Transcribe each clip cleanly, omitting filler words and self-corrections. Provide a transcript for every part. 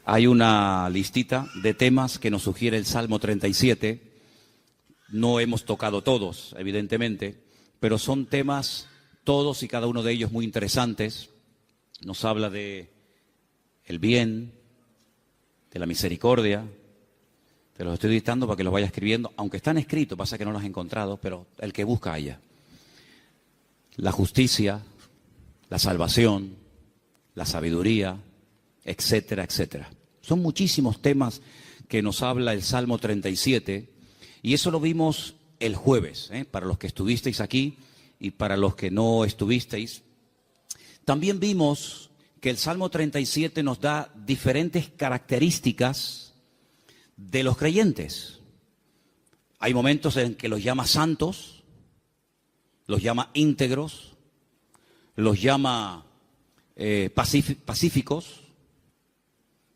Hay una listita de temas que nos sugiere el Salmo 37. No hemos tocado todos, evidentemente, pero son temas, todos y cada uno de ellos, muy interesantes. Nos habla de el bien, de la misericordia. Te los estoy dictando para que los vayas escribiendo, aunque están escritos, pasa que no los he encontrado, pero el que busca haya. La justicia, la salvación, la sabiduría, etcétera, etcétera. Son muchísimos temas que nos habla el Salmo 37, y eso lo vimos el jueves, para los que estuvisteis aquí y para los que no estuvisteis. También vimos que el Salmo 37 nos da diferentes características de los creyentes. Hay momentos en que los llama santos, los llama íntegros, los llama pacíficos,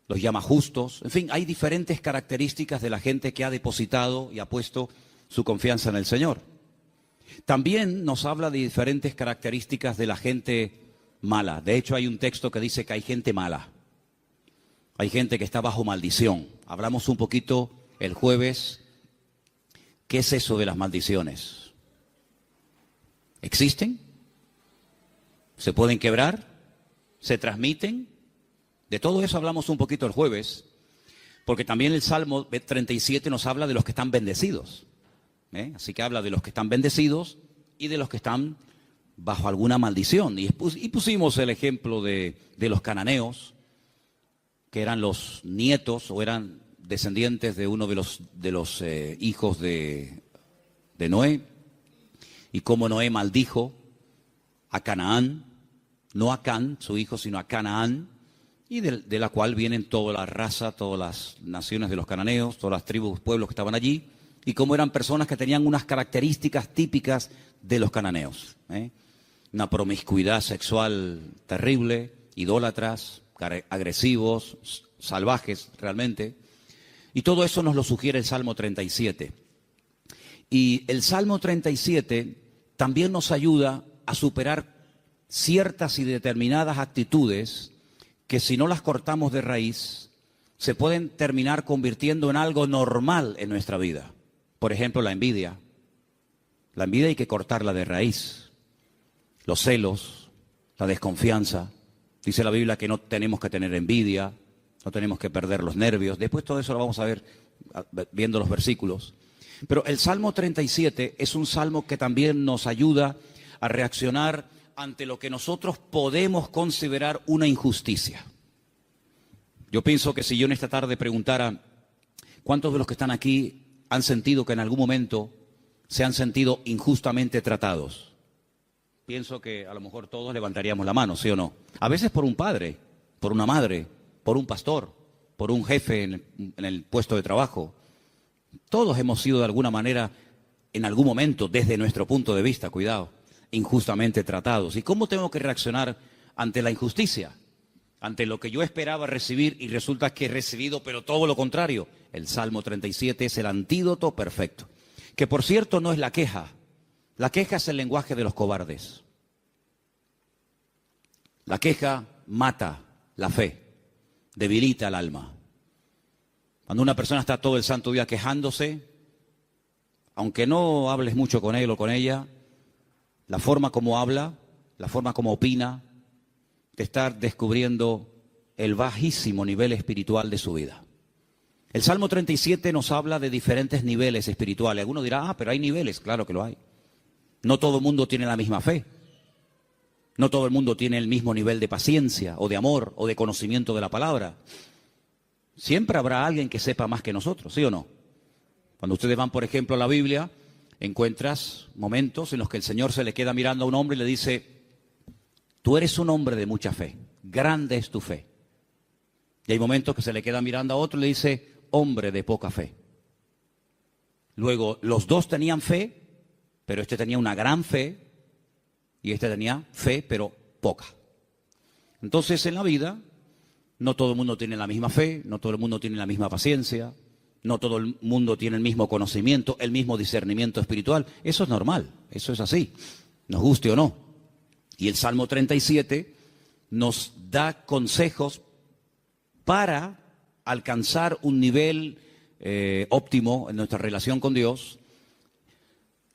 los llama justos. En fin, hay diferentes características de la gente que ha depositado y ha puesto su confianza en el Señor. También nos habla de diferentes características de la gente mala. De hecho, hay un texto que dice que hay gente mala. Hay gente que está bajo maldición. Hablamos un poquito el jueves. ¿Qué es eso de las maldiciones? ¿Existen? ¿Se pueden quebrar? ¿Se transmiten? De todo eso hablamos un poquito el jueves, porque también el Salmo 37 nos habla de los que están bendecidos. Así que habla de los que están bendecidos y de los que están bajo alguna maldición. Y pusimos el ejemplo de los cananeos, que eran los nietos o eran descendientes de uno de los hijos de Noé, y cómo Noé maldijo a Canaán, no a Can, su hijo, sino a Canaán, y de la cual vienen toda la raza, todas las naciones de los cananeos, todas las tribus, pueblos que estaban allí, y cómo eran personas que tenían unas características típicas de los cananeos. Una promiscuidad sexual terrible, idólatras, agresivos, salvajes realmente. Y todo eso nos lo sugiere el Salmo 37. Y el Salmo 37 también nos ayuda a superar ciertas y determinadas actitudes que, si no las cortamos de raíz, se pueden terminar convirtiendo en algo normal en nuestra vida. Por ejemplo, la envidia. La envidia hay que cortarla de raíz. Los celos, la desconfianza. Dice la Biblia que no tenemos que tener envidia, no tenemos que perder los nervios. Después todo eso lo vamos a ver viendo los versículos. Pero el Salmo 37 es un salmo que también nos ayuda a reaccionar ante lo que nosotros podemos considerar una injusticia. Yo pienso que si yo en esta tarde preguntara, ¿cuántos de los que están aquí han sentido que en algún momento se han sentido injustamente tratados? Pienso que a lo mejor todos levantaríamos la mano, ¿sí o no? A veces por un padre, por una madre, por un pastor, por un jefe en el puesto de trabajo. Todos hemos sido de alguna manera, en algún momento, desde nuestro punto de vista, cuidado, injustamente tratados. ¿Y cómo tengo que reaccionar ante la injusticia? Ante lo que yo esperaba recibir y resulta que he recibido, pero todo lo contrario. El Salmo 37 es el antídoto perfecto. Que por cierto no es la queja. La queja es el lenguaje de los cobardes. La queja mata la fe, debilita el alma. Cuando una persona está todo el santo día quejándose, aunque no hables mucho con él o con ella, la forma como habla, la forma como opina, te está descubriendo el bajísimo nivel espiritual de su vida. El Salmo 37 nos habla de diferentes niveles espirituales. Alguno dirá, pero hay niveles. Claro que lo hay. No todo el mundo tiene la misma fe. No todo el mundo tiene el mismo nivel de paciencia, o de amor, o de conocimiento de la palabra. Siempre habrá alguien que sepa más que nosotros, ¿sí o no? Cuando ustedes van, por ejemplo, a la Biblia, encuentras momentos en los que el Señor se le queda mirando a un hombre y le dice, tú eres un hombre de mucha fe, grande es tu fe. Y hay momentos que se le queda mirando a otro y le dice, hombre de poca fe. Luego, los dos tenían fe, pero este tenía una gran fe y este tenía fe, pero poca. Entonces, en la vida, no todo el mundo tiene la misma fe, no todo el mundo tiene la misma paciencia, no todo el mundo tiene el mismo conocimiento, el mismo discernimiento espiritual. Eso es normal, eso es así, nos guste o no. Y el Salmo 37 nos da consejos para alcanzar un nivel óptimo en nuestra relación con Dios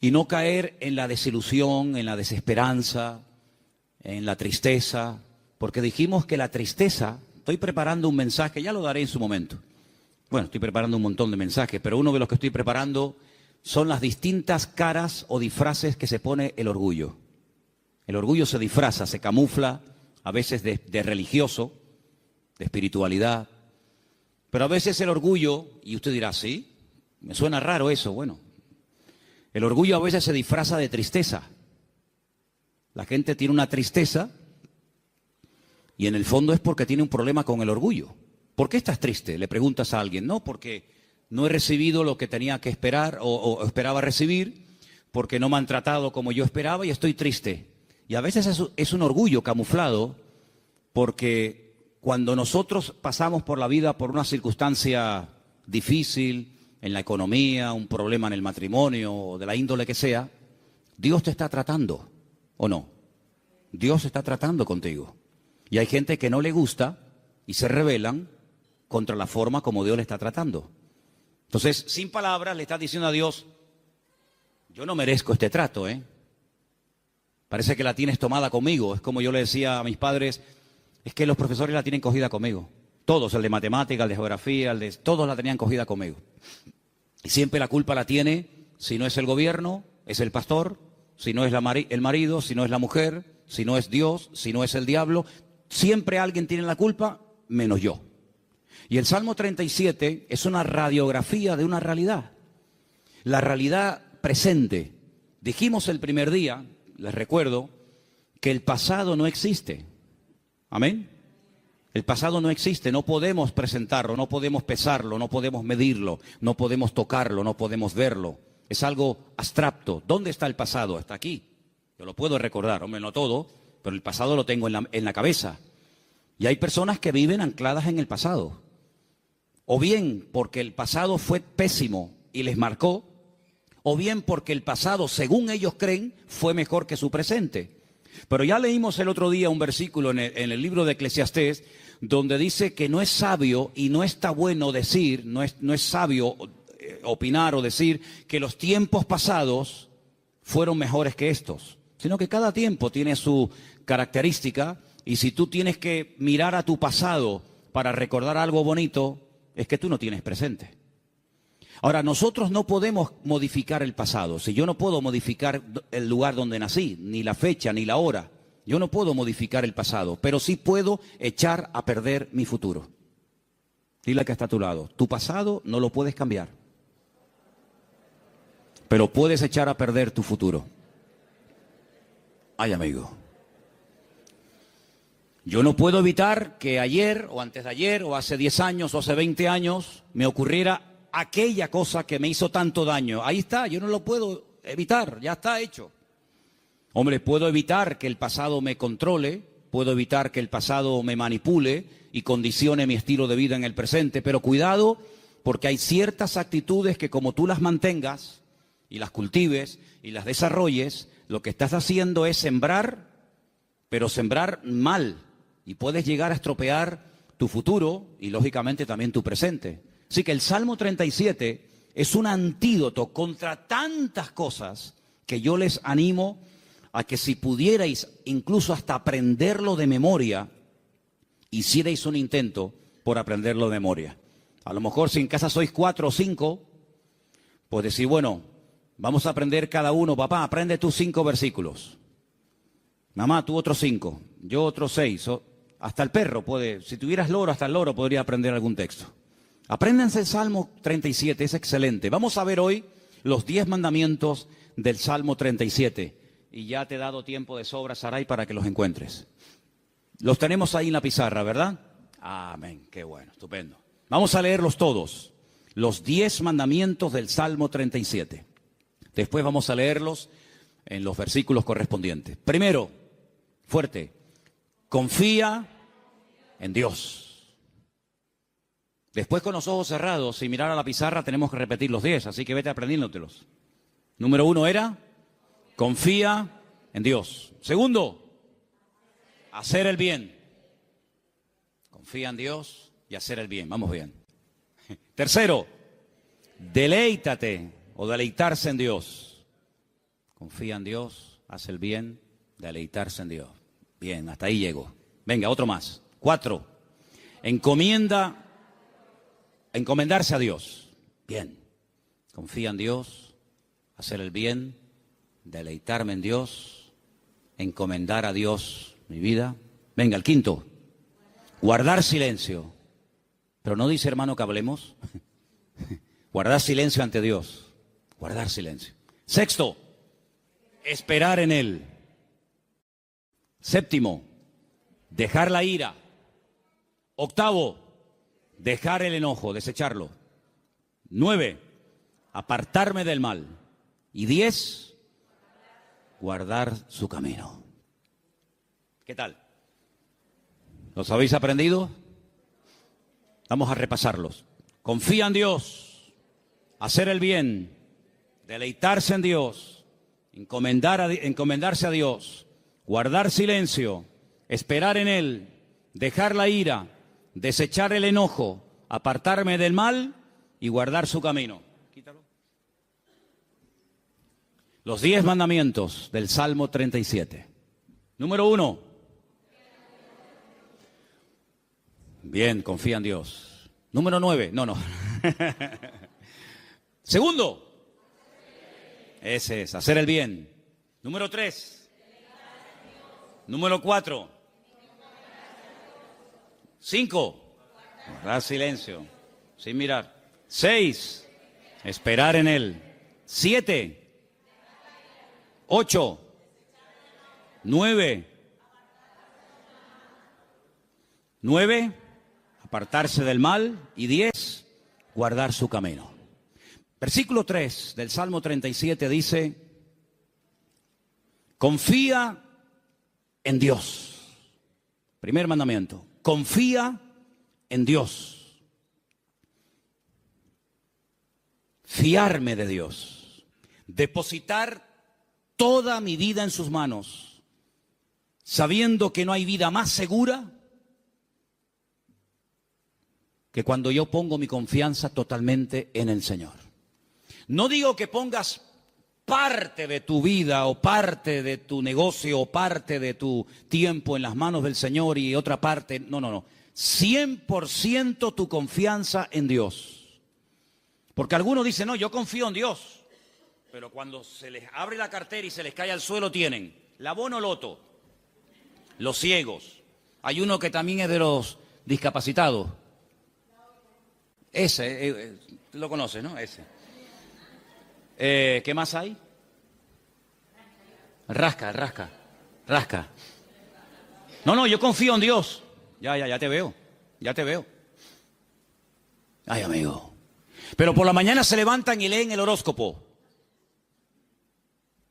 y no caer en la desilusión, en la desesperanza, en la tristeza, porque dijimos que la tristeza, estoy preparando un mensaje, ya lo daré en su momento. Bueno, estoy preparando un montón de mensajes, pero uno de los que estoy preparando son las distintas caras o disfraces que se pone el orgullo. El orgullo se disfraza, se camufla, a veces de religioso, de espiritualidad, pero a veces el orgullo, y usted dirá, ¿sí? Me suena raro eso. Bueno, el orgullo a veces se disfraza de tristeza. La gente tiene una tristeza y en el fondo es porque tiene un problema con el orgullo. ¿Por qué estás triste? Le preguntas a alguien. No, porque no he recibido lo que tenía que esperar o esperaba recibir, porque no me han tratado como yo esperaba y estoy triste. Y a veces es un orgullo camuflado, porque cuando nosotros pasamos por la vida por una circunstancia difícil, en la economía, un problema en el matrimonio, o de la índole que sea, Dios te está tratando, ¿o no? Dios está tratando contigo. Y hay gente que no le gusta y se rebelan contra la forma como Dios le está tratando. Entonces, sin palabras, le estás diciendo a Dios, yo no merezco este trato, ¿eh? Parece que la tienes tomada conmigo. Es como yo le decía a mis padres, es que los profesores la tienen cogida conmigo. Todos, el de matemática, el de geografía, todos la tenían cogida conmigo. Y siempre la culpa la tiene, si no es el gobierno, es el pastor, si no es el marido, si no es la mujer, si no es Dios, si no es el diablo. Siempre alguien tiene la culpa, menos yo. Y el Salmo 37 es una radiografía de una realidad. La realidad presente. Dijimos el primer día, les recuerdo, que el pasado no existe. ¿Amén? El pasado no existe, no podemos presentarlo, no podemos pesarlo, no podemos medirlo, no podemos tocarlo, no podemos verlo. Es algo abstracto. ¿Dónde está el pasado? Está aquí. Yo lo puedo recordar, hombre, no todo, pero el pasado lo tengo en la cabeza. Y hay personas que viven ancladas en el pasado. O bien porque el pasado fue pésimo y les marcó, o bien porque el pasado, según ellos creen, fue mejor que su presente. Pero ya leímos el otro día un versículo en el libro de Eclesiastés, donde dice que no es sabio y no está bueno decir, no es sabio opinar o decir que los tiempos pasados fueron mejores que estos, sino que cada tiempo tiene su característica, y si tú tienes que mirar a tu pasado para recordar algo bonito, es que tú no tienes presente. Ahora, nosotros no podemos modificar el pasado. Si yo no puedo modificar el lugar donde nací, ni la fecha, ni la hora, yo no puedo modificar el pasado, pero sí puedo echar a perder mi futuro. Dile al que está a tu lado, tu pasado no lo puedes cambiar, pero puedes echar a perder tu futuro. Ay, amigo. Yo no puedo evitar que ayer, o antes de ayer, o hace 10 años, o hace 20 años, me ocurriera aquella cosa que me hizo tanto daño. Ahí está, yo no lo puedo evitar, ya está hecho. Hombre, puedo evitar que el pasado me controle, puedo evitar que el pasado me manipule y condicione mi estilo de vida en el presente, pero cuidado, porque hay ciertas actitudes que como tú las mantengas y las cultives y las desarrolles, lo que estás haciendo es sembrar, pero sembrar mal, y puedes llegar a estropear tu futuro y lógicamente también tu presente. Así que el Salmo 37 es un antídoto contra tantas cosas que yo les animo a que si pudierais incluso hasta aprenderlo de memoria, hicierais un intento por aprenderlo de memoria. A lo mejor si en casa sois 4 o 5, pues decir, bueno, vamos a aprender cada uno, papá, aprende tú 5 versículos. Mamá, tú otros 5, yo otros 6. Hasta el perro puede, si tuvieras loro, hasta el loro podría aprender algún texto. Apréndanse el Salmo 37, es excelente. Vamos a ver hoy los 10 mandamientos del Salmo 37. Y ya te he dado tiempo de sobra, Saray, para que los encuentres. Los tenemos ahí en la pizarra, ¿verdad? Amén, qué bueno, estupendo. Vamos a leerlos todos, los 10 mandamientos del Salmo 37. Después vamos a leerlos en los versículos correspondientes. Primero, fuerte, confía en Dios. Después, con los ojos cerrados, sin mirar a la pizarra, tenemos que repetir los 10, así que vete aprendiéndotelos. Número 1 era, confía en Dios. Segundo, hacer el bien. Confía en Dios y hacer el bien. Vamos bien. Tercero, deleítate o deleitarse en Dios. Confía en Dios, haz el bien, deleitarse en Dios. Bien, hasta ahí llego. Venga, otro más. 4, encomendarse a Dios. Bien, confía en Dios, hacer el bien, deleitarme en Dios, encomendar a Dios mi vida. Venga, el 5, guardar silencio. Pero no dice, hermano, que hablemos. Guardar silencio ante Dios. Guardar silencio. 6, esperar en Él. 7, dejar la ira. 8, dejar el enojo, desecharlo. 9, apartarme del mal. Y 10, guardar su camino. ¿Qué tal? ¿Los habéis aprendido? Vamos a repasarlos. Confía en Dios, hacer el bien, deleitarse en Dios, encomendarse a Dios, guardar silencio, esperar en Él, dejar la ira, desechar el enojo, apartarme del mal y guardar su camino. Quítalo. Los 10 mandamientos del Salmo 37. Número 1. Bien, confía en Dios. Número 9. No. Segundo. Ese es, hacer el bien. Número 3. Número 4. 5. Guardar silencio, sin mirar. 6. Esperar en Él. 7. 8. 9. Apartarse del mal. Y 10. Guardar su camino. Versículo 3 del Salmo 37 dice: confía en Dios. Primer mandamiento. Confía en Dios. Fiarme de Dios. Depositar toda mi vida en sus manos, sabiendo que no hay vida más segura que cuando yo pongo mi confianza totalmente en el Señor. No digo que pongas parte de tu vida o parte de tu negocio o parte de tu tiempo en las manos del Señor y otra parte, no. 100% tu confianza en Dios. Porque algunos dicen, no, yo confío en Dios. Pero cuando se les abre la cartera y se les cae al suelo tienen la bono loto, los ciegos. Hay uno que también es de los discapacitados. Ese, lo conoces, ¿no? Ese. ¿Qué más hay? Rasca. No, yo confío en Dios. Ya te veo. Ay, amigo. Pero por la mañana se levantan y leen el horóscopo.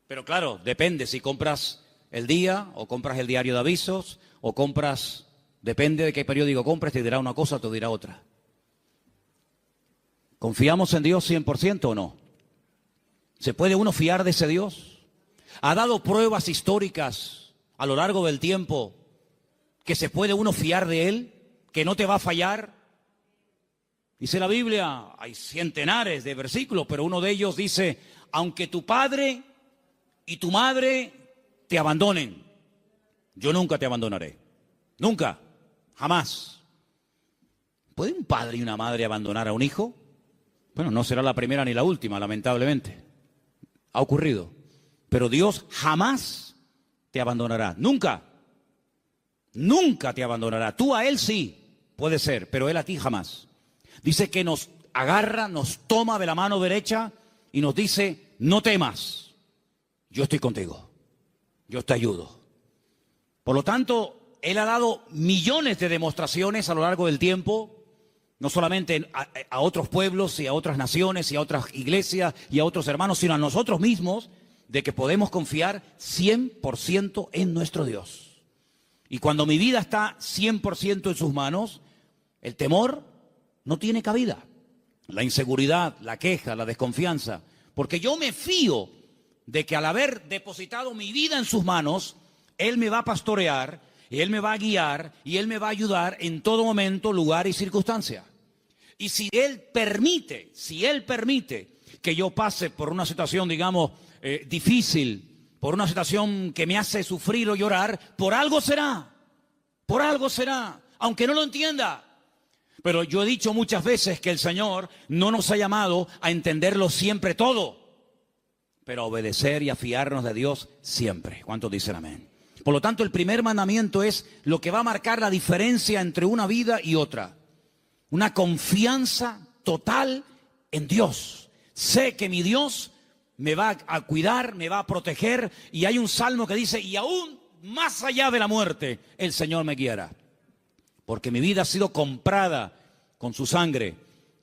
Pero claro, depende si compras el día o compras el diario de avisos o compras, depende de qué periódico compres, te dirá una cosa o te dirá otra. ¿Confiamos en Dios 100% o no? ¿Se puede uno fiar de ese Dios? ¿Ha dado pruebas históricas a lo largo del tiempo que se puede uno fiar de Él? ¿Que no te va a fallar? Dice la Biblia, hay centenares de versículos, pero uno de ellos dice, aunque tu padre y tu madre te abandonen, yo nunca te abandonaré. Nunca, jamás. ¿Puede un padre y una madre abandonar a un hijo? Bueno, no será la primera ni la última, lamentablemente. Ha ocurrido. Pero Dios jamás te abandonará. Nunca. Nunca te abandonará. Tú a Él sí, puede ser, pero Él a ti jamás. Dice que nos agarra, nos toma de la mano derecha y nos dice, no temas, yo estoy contigo, yo te ayudo. Por lo tanto, Él ha dado millones de demostraciones a lo largo del tiempo, no solamente a otros pueblos y a otras naciones y a otras iglesias y a otros hermanos, sino a nosotros mismos, de que podemos confiar 100% en nuestro Dios. Y cuando mi vida está 100% en sus manos, el temor no tiene cabida. La inseguridad, la queja, la desconfianza. Porque yo me fío de que al haber depositado mi vida en sus manos, Él me va a pastorear Él me va a guiar y Él me va a ayudar en todo momento, lugar y circunstancia. Y si Él permite que yo pase por una situación, digamos, difícil, por una situación que me hace sufrir o llorar, por algo será, aunque no lo entienda. Pero yo he dicho muchas veces que el Señor no nos ha llamado a entenderlo siempre todo, pero a obedecer y a fiarnos de Dios siempre. ¿Cuántos dicen amén? Por lo tanto, el primer mandamiento es lo que va a marcar la diferencia entre una vida y otra. Una confianza total en Dios. Sé que mi Dios me va a cuidar, me va a proteger, y hay un salmo que dice, y aún más allá de la muerte, el Señor me guiará. Porque mi vida ha sido comprada con su sangre,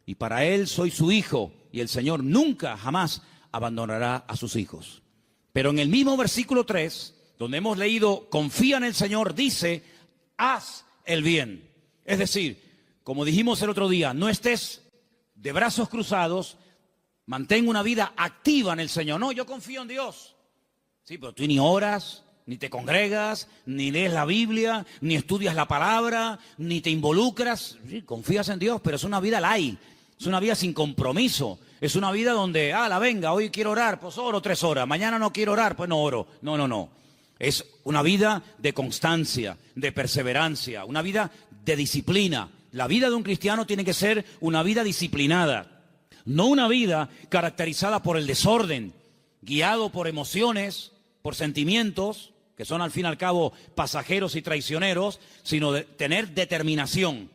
y para Él soy su hijo, y el Señor nunca, jamás abandonará a sus hijos. Pero en el mismo versículo 3, donde hemos leído, confía en el Señor, dice, haz el bien. Es decir, como dijimos el otro día, no estés de brazos cruzados, mantén una vida activa en el Señor. No, yo confío en Dios. Sí, pero tú ni oras, ni te congregas, ni lees la Biblia, ni estudias la palabra, ni te involucras. Sí, confías en Dios, pero es una vida light, es una vida sin compromiso. Es una vida donde, venga, hoy quiero orar, pues oro 3 horas. Mañana no quiero orar, pues no oro. No. Es una vida de constancia, de perseverancia, una vida de disciplina. La vida de un cristiano tiene que ser una vida disciplinada, no una vida caracterizada por el desorden, guiado por emociones, por sentimientos, que son al fin y al cabo pasajeros y traicioneros, sino de tener determinación.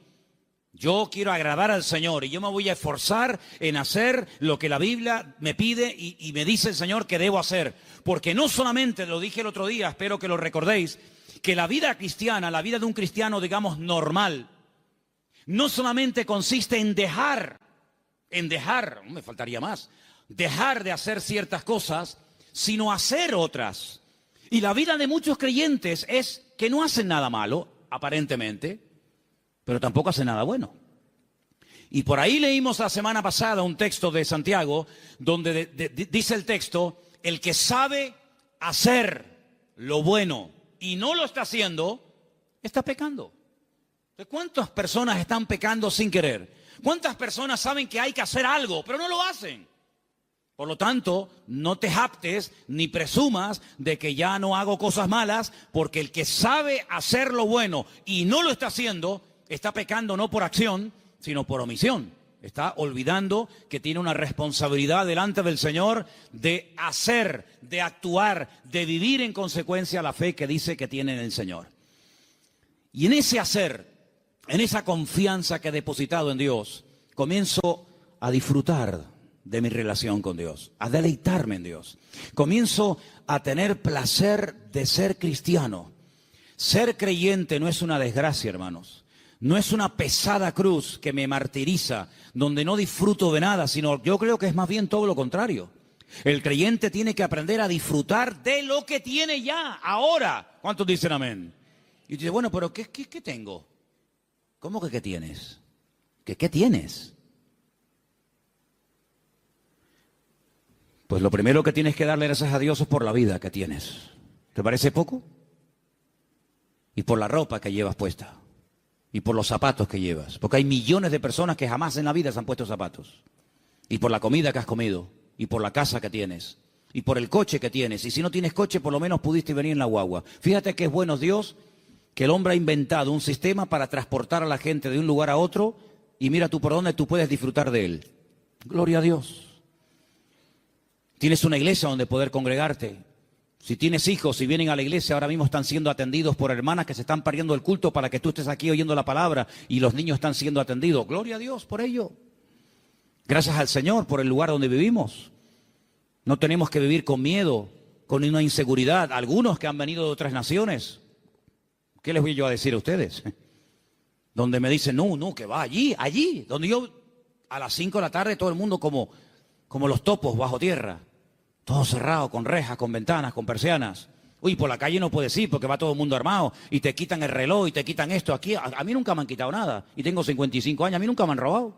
Yo quiero agradar al Señor y yo me voy a esforzar en hacer lo que la Biblia me pide y me dice el Señor que debo hacer. Porque no solamente, lo dije el otro día, espero que lo recordéis, que la vida cristiana, la vida de un cristiano, digamos, normal, no solamente consiste en dejar, me faltaría más, dejar de hacer ciertas cosas, sino hacer otras. Y la vida de muchos creyentes es que no hacen nada malo, aparentemente, pero tampoco hacen nada bueno. Y por ahí leímos la semana pasada un texto de Santiago, donde dice el texto, el que sabe hacer lo bueno y no lo está haciendo, está pecando. ¿Cuántas personas están pecando sin querer? ¿Cuántas personas saben que hay que hacer algo, pero no lo hacen? Por lo tanto, no te jactes ni presumas de que ya no hago cosas malas, porque el que sabe hacer lo bueno y no lo está haciendo, está pecando no por acción, sino por omisión. Está olvidando que tiene una responsabilidad delante del Señor de hacer, de actuar, de vivir en consecuencia la fe que dice que tiene en el Señor. Y en ese hacer, en esa confianza que he depositado en Dios, comienzo a disfrutar de mi relación con Dios, a deleitarme en Dios. Comienzo a tener placer de ser cristiano. Ser creyente no es una desgracia, hermanos. No es una pesada cruz que me martiriza, donde no disfruto de nada, sino yo creo que es más bien todo lo contrario. El creyente tiene que aprender a disfrutar de lo que tiene ya, ahora. ¿Cuántos dicen amén? Y dice, bueno, pero ¿qué tengo? ¿Cómo que qué tienes? ¿Qué tienes? Pues lo primero que tienes que darle gracias a Dios es por la vida que tienes. ¿Te parece poco? Y por la ropa que llevas puesta. Y por los zapatos que llevas. Porque hay millones de personas que jamás en la vida se han puesto zapatos. Y por la comida que has comido. Y por la casa que tienes. Y por el coche que tienes. Y si no tienes coche, por lo menos pudiste venir en la guagua. Fíjate que es bueno Dios que el hombre ha inventado un sistema para transportar a la gente de un lugar a otro. Y mira tú por dónde tú puedes disfrutar de él. Gloria a Dios. Tienes una iglesia donde poder congregarte. Si tienes hijos, si vienen a la iglesia, ahora mismo están siendo atendidos por hermanas que se están perdiendo el culto para que tú estés aquí oyendo la palabra y los niños están siendo atendidos. Gloria a Dios por ello. Gracias al Señor por el lugar donde vivimos. No tenemos que vivir con miedo, con una inseguridad. Algunos que han venido de otras naciones, ¿qué les voy yo a decir a ustedes? Donde me dicen, no, que va allí. Donde yo a las 5 de la tarde todo el mundo como los topos bajo tierra. Todo cerrado, con rejas, con ventanas, con persianas. Uy, por la calle no puedes ir porque va todo el mundo armado y te quitan el reloj y te quitan esto. Aquí a mí nunca me han quitado nada y tengo 55 años, a mí nunca me han robado.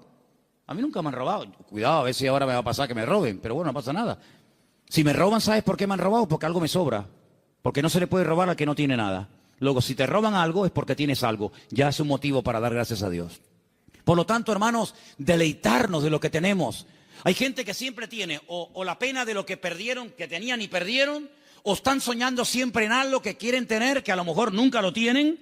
Cuidado, a ver si ahora me va a pasar que me roben, pero bueno, no pasa nada. Si me roban, ¿sabes por qué me han robado? Porque algo me sobra. Porque no se le puede robar al que no tiene nada. Luego, si te roban algo es porque tienes algo. Ya es un motivo para dar gracias a Dios. Por lo tanto, hermanos, deleitarnos de lo que tenemos. Hay gente que siempre tiene o la pena de lo que perdieron, que tenían y perdieron, o están soñando siempre en algo que quieren tener, que a lo mejor nunca lo tienen,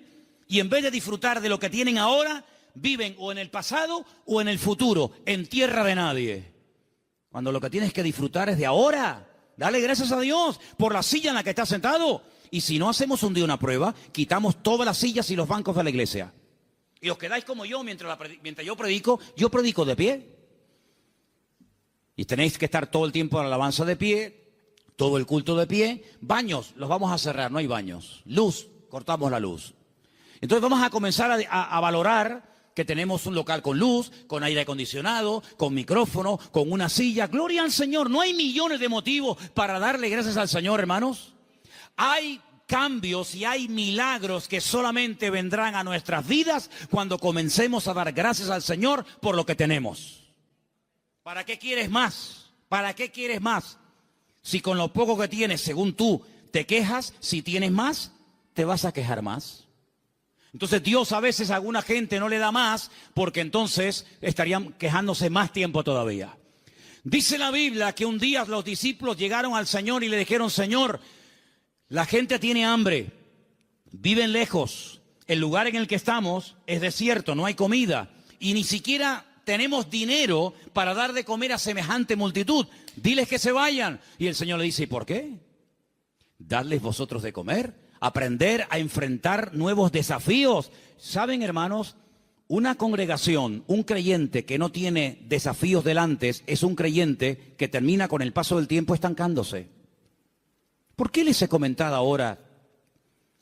y en vez de disfrutar de lo que tienen ahora, viven o en el pasado o en el futuro, en tierra de nadie. Cuando lo que tienes que disfrutar es de ahora. Dale gracias a Dios por la silla en la que estás sentado. Y si no hacemos un día una prueba, quitamos todas las sillas y los bancos de la iglesia. Y os quedáis como yo mientras yo predico de pie. Y tenéis que estar todo el tiempo en la alabanza de pie, todo el culto de pie. Baños, los vamos a cerrar, no hay baños. Luz, cortamos la luz. Entonces vamos a comenzar a valorar que tenemos un local con luz, con aire acondicionado, con micrófono, con una silla. Gloria al Señor. No hay millones de motivos para darle gracias al Señor, hermanos. Hay cambios y hay milagros que solamente vendrán a nuestras vidas cuando comencemos a dar gracias al Señor por lo que tenemos. ¿Para qué quieres más? ¿Para qué quieres más? Si con lo poco que tienes, según tú, te quejas, si tienes más, te vas a quejar más. Entonces Dios a veces a alguna gente no le da más porque entonces estarían quejándose más tiempo todavía. Dice la Biblia que un día los discípulos llegaron al Señor y le dijeron: Señor, la gente tiene hambre, viven lejos, el lugar en el que estamos es desierto, no hay comida y ni siquiera tenemos dinero para dar de comer a semejante multitud. Diles que se vayan. Y el Señor le dice: ¿y por qué? Dadles vosotros de comer. Aprender a enfrentar nuevos desafíos. ¿Saben, hermanos? Una congregación, un creyente que no tiene desafíos delante es un creyente que termina con el paso del tiempo estancándose. ¿Por qué les he comentado ahora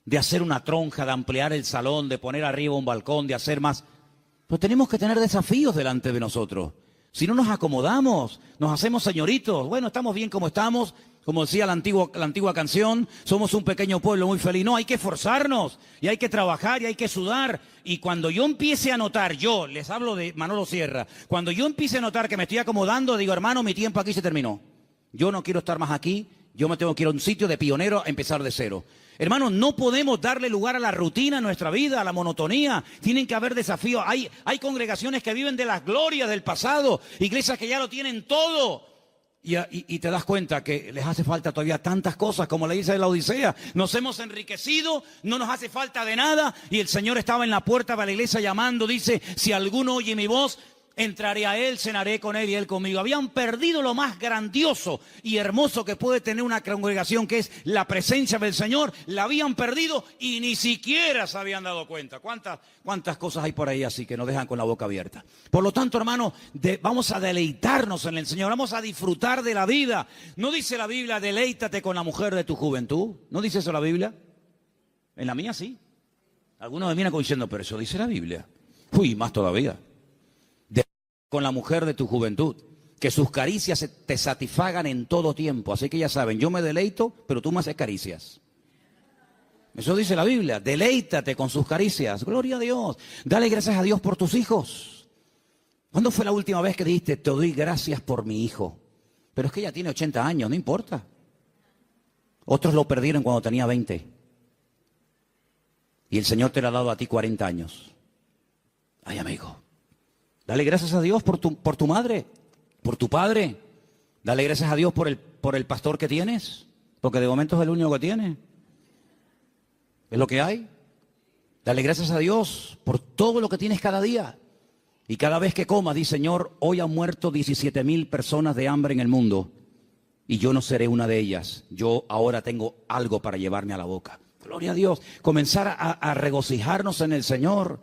de hacer una tronca, de ampliar el salón, de poner arriba un balcón, de hacer más? Pues tenemos que tener desafíos delante de nosotros. Si no nos acomodamos, nos hacemos señoritos. Bueno, estamos bien como estamos. Como decía la antigua canción, somos un pequeño pueblo muy feliz. No, hay que esforzarnos y hay que trabajar y hay que sudar. Y cuando yo empiece a notar, yo les hablo de Manolo Sierra, cuando yo empiece a notar que me estoy acomodando, digo: hermano, mi tiempo aquí se terminó. Yo no quiero estar más aquí, yo me tengo que ir a un sitio de pionero a empezar de cero. Hermanos, no podemos darle lugar a la rutina en nuestra vida, a la monotonía. Tienen que haber desafíos. Hay congregaciones que viven de las glorias del pasado, iglesias que ya lo tienen todo. Y te das cuenta que les hace falta todavía tantas cosas, como le dice la Odisea. Nos hemos enriquecido, no nos hace falta de nada. Y el Señor estaba en la puerta de la iglesia llamando, dice: si alguno oye mi voz, entraré a él, cenaré con él y él conmigo. Habían perdido lo más grandioso y hermoso que puede tener una congregación, que es la presencia del Señor. La habían perdido y ni siquiera se habían dado cuenta. ¿Cuántas cosas hay por ahí así que nos dejan con la boca abierta? Por lo tanto, hermano, vamos a deleitarnos en el Señor. Vamos a disfrutar de la vida. ¿No dice la Biblia: deleítate con la mujer de tu juventud? ¿No dice eso la Biblia? En la mía sí. Algunos me miran como diciendo: pero eso dice la Biblia. Uy, más todavía. Con la mujer de tu juventud, que sus caricias te satisfagan en todo tiempo. Así que ya saben, yo me deleito, pero tú me haces caricias. Eso dice la Biblia: deleítate con sus caricias. Gloria a Dios. Dale gracias a Dios por tus hijos. ¿Cuándo fue la última vez que dijiste: te doy gracias por mi hijo? Pero es que ella tiene 80 años, no importa. Otros lo perdieron cuando tenía 20. Y el Señor te lo ha dado a ti 40 años. Ay, amigo. Dale gracias a Dios por tu madre, por tu padre. Dale gracias a Dios por el pastor que tienes, porque de momento es el único que tiene. Es lo que hay. Dale gracias a Dios por todo lo que tienes cada día. Y cada vez que comas, di: Señor, hoy han muerto 17,000 personas de hambre en el mundo y yo no seré una de ellas. Yo ahora tengo algo para llevarme a la boca. Gloria a Dios. Comenzar a regocijarnos en el Señor.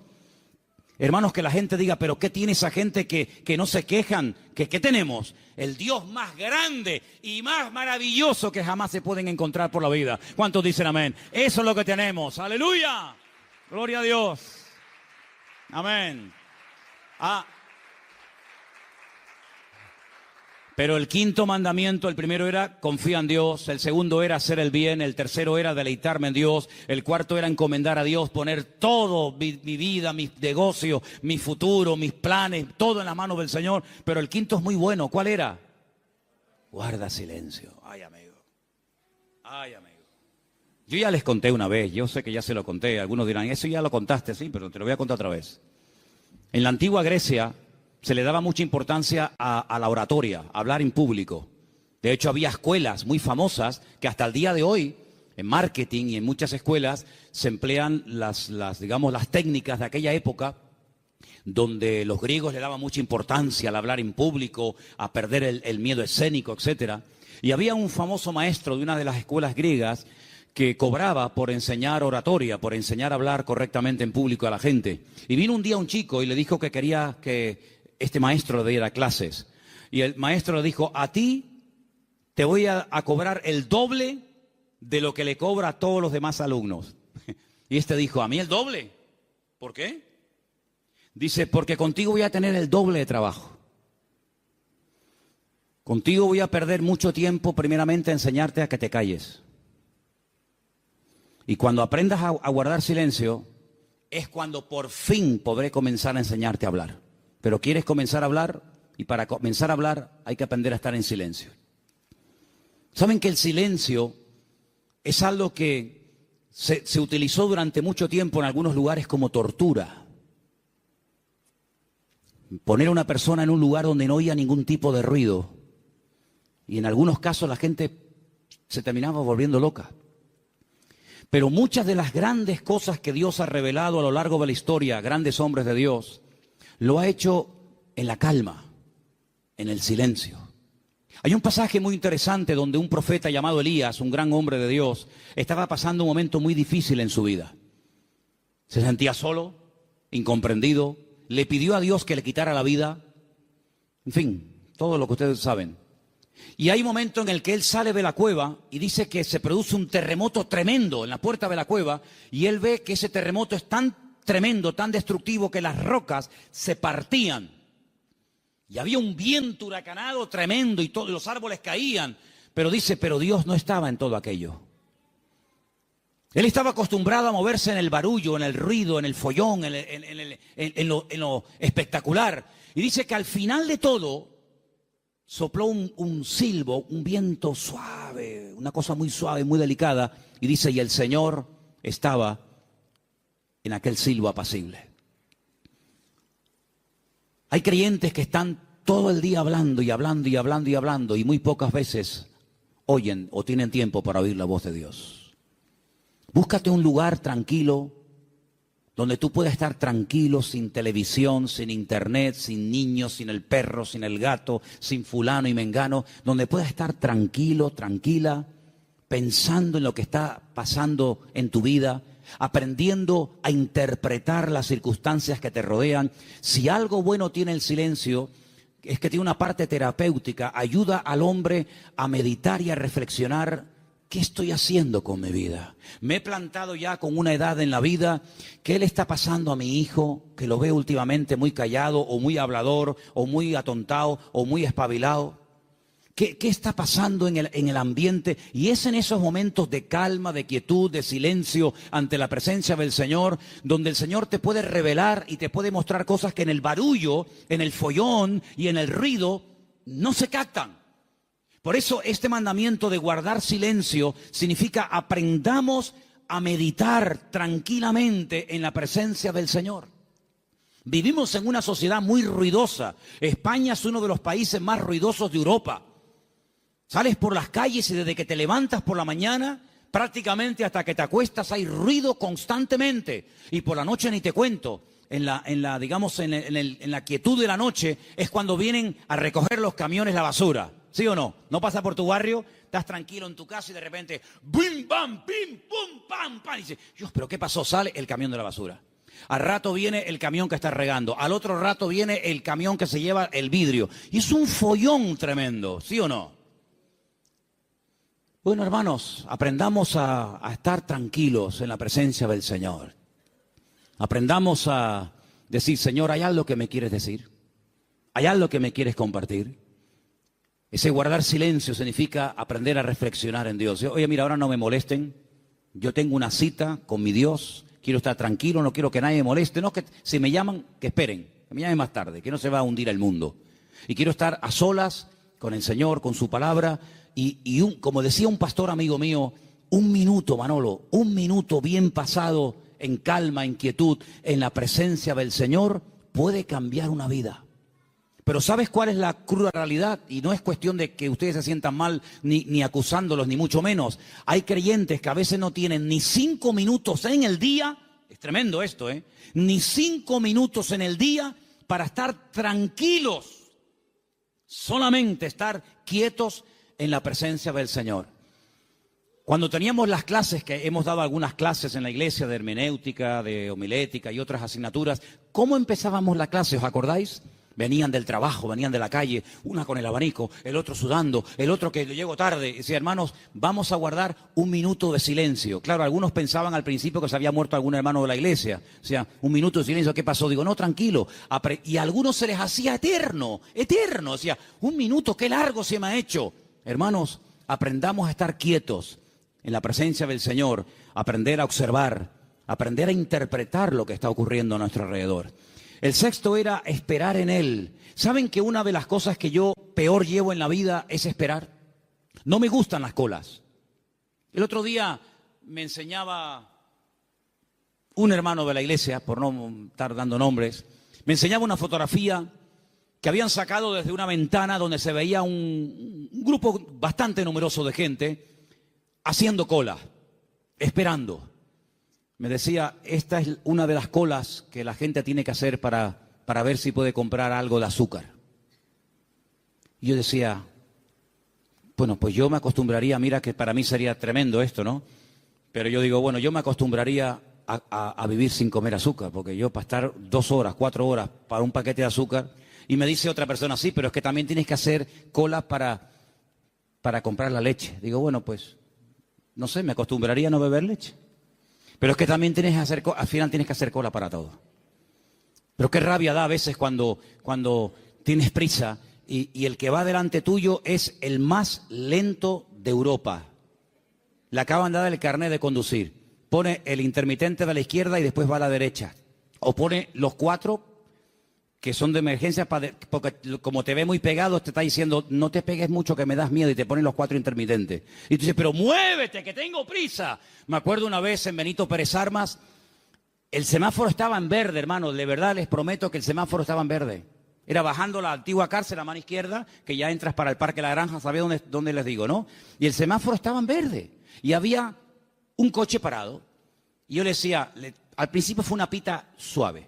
Hermanos, que la gente diga: pero ¿qué tiene esa gente que no se quejan? ¿Qué tenemos? El Dios más grande y más maravilloso que jamás se pueden encontrar por la vida. ¿Cuántos dicen amén? Eso es lo que tenemos. ¡Aleluya! Gloria a Dios. Amén. Pero el quinto mandamiento, el primero era: confía en Dios. El segundo era hacer el bien. El tercero era deleitarme en Dios. El cuarto era encomendar a Dios, poner todo, mi vida, mis negocios, mi futuro, mis planes, todo en las manos del Señor. Pero el quinto es muy bueno. ¿Cuál era? Guarda silencio. Ay, amigo. Ay, amigo. Yo ya les conté una vez, yo sé que ya se lo conté, algunos dirán, eso ya lo contaste, sí, pero te lo voy a contar otra vez. En la antigua Grecia se le daba mucha importancia a la oratoria, a hablar en público. De hecho, había escuelas muy famosas que hasta el día de hoy, en marketing y en muchas escuelas, se emplean las técnicas de aquella época, donde los griegos le daban mucha importancia al hablar en público, a perder el miedo escénico, etcétera. Y había un famoso maestro de una de las escuelas griegas que cobraba por enseñar oratoria, por enseñar a hablar correctamente en público a la gente. Y vino un día un chico y le dijo que quería que este maestro le diera clases. Y el maestro le dijo, a ti te voy a cobrar el doble de lo que le cobra a todos los demás alumnos. Y este dijo, ¿a mí el doble? ¿Por qué? Dice, porque contigo voy a tener el doble de trabajo. Contigo voy a perder mucho tiempo, primeramente, a enseñarte a que te calles. Y cuando aprendas a guardar silencio, es cuando por fin podré comenzar a enseñarte a hablar. Pero quieres comenzar a hablar, y para comenzar a hablar hay que aprender a estar en silencio. ¿Saben que el silencio es algo que se utilizó durante mucho tiempo en algunos lugares como tortura? Poner a una persona en un lugar donde no oía ningún tipo de ruido. Y en algunos casos la gente se terminaba volviendo loca. Pero muchas de las grandes cosas que Dios ha revelado a lo largo de la historia, grandes hombres de Dios, lo ha hecho en la calma, en el silencio. Hay un pasaje muy interesante donde un profeta llamado Elías, un gran hombre de Dios, estaba pasando un momento muy difícil en su vida. Se sentía solo, incomprendido, le pidió a Dios que le quitara la vida. En fin, todo lo que ustedes saben. Y hay un momento en el que él sale de la cueva y dice que se produce un terremoto tremendo en la puerta de la cueva, y él ve que ese terremoto es tan tremendo, tan destructivo, que las rocas se partían. Y había un viento huracanado tremendo y todos los árboles caían. Pero dice, pero Dios no estaba en todo aquello. Él estaba acostumbrado a moverse en el barullo, en el ruido, en el follón, en lo espectacular. Y dice que al final de todo sopló un silbo, un viento suave, una cosa muy suave, muy delicada. Y dice, y el Señor estaba en aquel silbo apacible. Hay creyentes que están todo el día hablando y hablando y hablando y hablando, y muy pocas veces oyen o tienen tiempo para oír la voz de Dios. Búscate un lugar tranquilo, donde tú puedas estar tranquilo, sin televisión, sin internet, sin niños, sin el perro, sin el gato, sin fulano y mengano, donde puedas estar tranquilo, tranquila, pensando en lo que está pasando en tu vida, aprendiendo a interpretar las circunstancias que te rodean. Si algo bueno tiene el silencio, es que tiene una parte terapéutica, ayuda al hombre a meditar y a reflexionar. ¿Qué estoy haciendo con mi vida? Me he plantado ya con una edad en la vida. ¿Qué le está pasando a mi hijo, que lo veo últimamente muy callado, o muy hablador, o muy atontado, o muy espabilado? ¿Qué está pasando en el ambiente? Y es en esos momentos de calma, de quietud, de silencio ante la presencia del Señor, donde el Señor te puede revelar y te puede mostrar cosas que en el barullo, en el follón y en el ruido no se captan. Por eso este mandamiento de guardar silencio significa aprendamos a meditar tranquilamente en la presencia del Señor. Vivimos en una sociedad muy ruidosa. España es uno de los países más ruidosos de Europa. Sales por las calles y desde que te levantas por la mañana, prácticamente hasta que te acuestas, hay ruido constantemente. Y por la noche ni te cuento. En la quietud de la noche es cuando vienen a recoger los camiones la basura. ¿Sí o no? No pasa por tu barrio, estás tranquilo en tu casa y de repente ¡bim, bam, bim, pum, pam, pam! Y dices, Dios, ¿pero qué pasó? Sale el camión de la basura. Al rato viene el camión que está regando. Al otro rato viene el camión que se lleva el vidrio. Y es un follón tremendo, ¿sí o no? Bueno, hermanos, aprendamos a estar tranquilos en la presencia del Señor. Aprendamos a decir, Señor, ¿hay algo que me quieres decir? ¿Hay algo que me quieres compartir? Ese guardar silencio significa aprender a reflexionar en Dios. Oye, mira, ahora no me molesten. Yo tengo una cita con mi Dios. Quiero estar tranquilo, no quiero que nadie me moleste. No, que si me llaman, que esperen. Que me llamen más tarde, que no se va a hundir el mundo. Y quiero estar a solas con el Señor, con su palabra. Como decía un pastor amigo mío, Un minuto, Manolo, un minuto bien pasado en calma, en quietud, en la presencia del Señor, puede cambiar una vida. Pero ¿sabes cuál es la cruda realidad? Y no es cuestión de que ustedes se sientan mal ni acusándolos, ni mucho menos. Hay creyentes que a veces no tienen ni 5 minutos en el día, es tremendo esto, ni 5 minutos en el día para estar tranquilos, solamente estar quietos en la presencia del Señor. Cuando teníamos las clases, que hemos dado algunas clases en la iglesia de hermenéutica, de homilética y otras asignaturas, ¿cómo empezábamos la clase? ¿Os acordáis? Venían del trabajo, venían de la calle, una con el abanico, el otro sudando, el otro que llegó tarde. Decía, hermanos, vamos a guardar un minuto de silencio. Claro, algunos pensaban al principio que se había muerto algún hermano de la iglesia. O sea, un minuto de silencio, ¿qué pasó? Digo, no, tranquilo. Y a algunos se les hacía eterno. O sea, un minuto, qué largo se me ha hecho. Hermanos, aprendamos a estar quietos en la presencia del Señor, aprender a observar, aprender a interpretar lo que está ocurriendo a nuestro alrededor. El sexto era esperar en Él. ¿Saben que una de las cosas que yo peor llevo en la vida es esperar? No me gustan las colas. El otro día me enseñaba un hermano de la iglesia, por no estar dando nombres, me enseñaba una fotografía que habían sacado desde una ventana donde se veía un grupo bastante numeroso de gente haciendo cola, esperando. Me decía, esta es una de las colas que la gente tiene que hacer para ver si puede comprar algo de azúcar. Y yo decía, bueno, pues yo me acostumbraría, mira que para mí sería tremendo esto, ¿no? Pero yo digo, bueno, yo me acostumbraría a vivir sin comer azúcar, porque yo para estar 2 horas, 4 horas para un paquete de azúcar, y me dice otra persona, sí, pero es que también tienes que hacer cola para comprar la leche. Digo, bueno, pues, no sé, me acostumbraría a no beber leche. Pero es que también tienes que hacer, al final tienes que hacer cola para todo. Pero qué rabia da a veces cuando tienes prisa y el que va delante tuyo es el más lento de Europa. Le acaban de dar el carnet de conducir. Pone el intermitente de la izquierda y después va a la derecha. O pone los 4 que son de emergencia, porque como te ve muy pegado, te está diciendo, no te pegues mucho que me das miedo, y te ponen los 4 intermitentes. Y tú dices, pero muévete, que tengo prisa. Me acuerdo una vez en Benito Pérez Armas, el semáforo estaba en verde, hermano, de verdad les prometo que el semáforo estaba en verde. Era bajando la antigua cárcel, a mano izquierda, que ya entras para el Parque La Granja, ¿sabéis dónde les digo, no? Y el semáforo estaba en verde, y había un coche parado, y yo le decía, al principio fue una pita suave.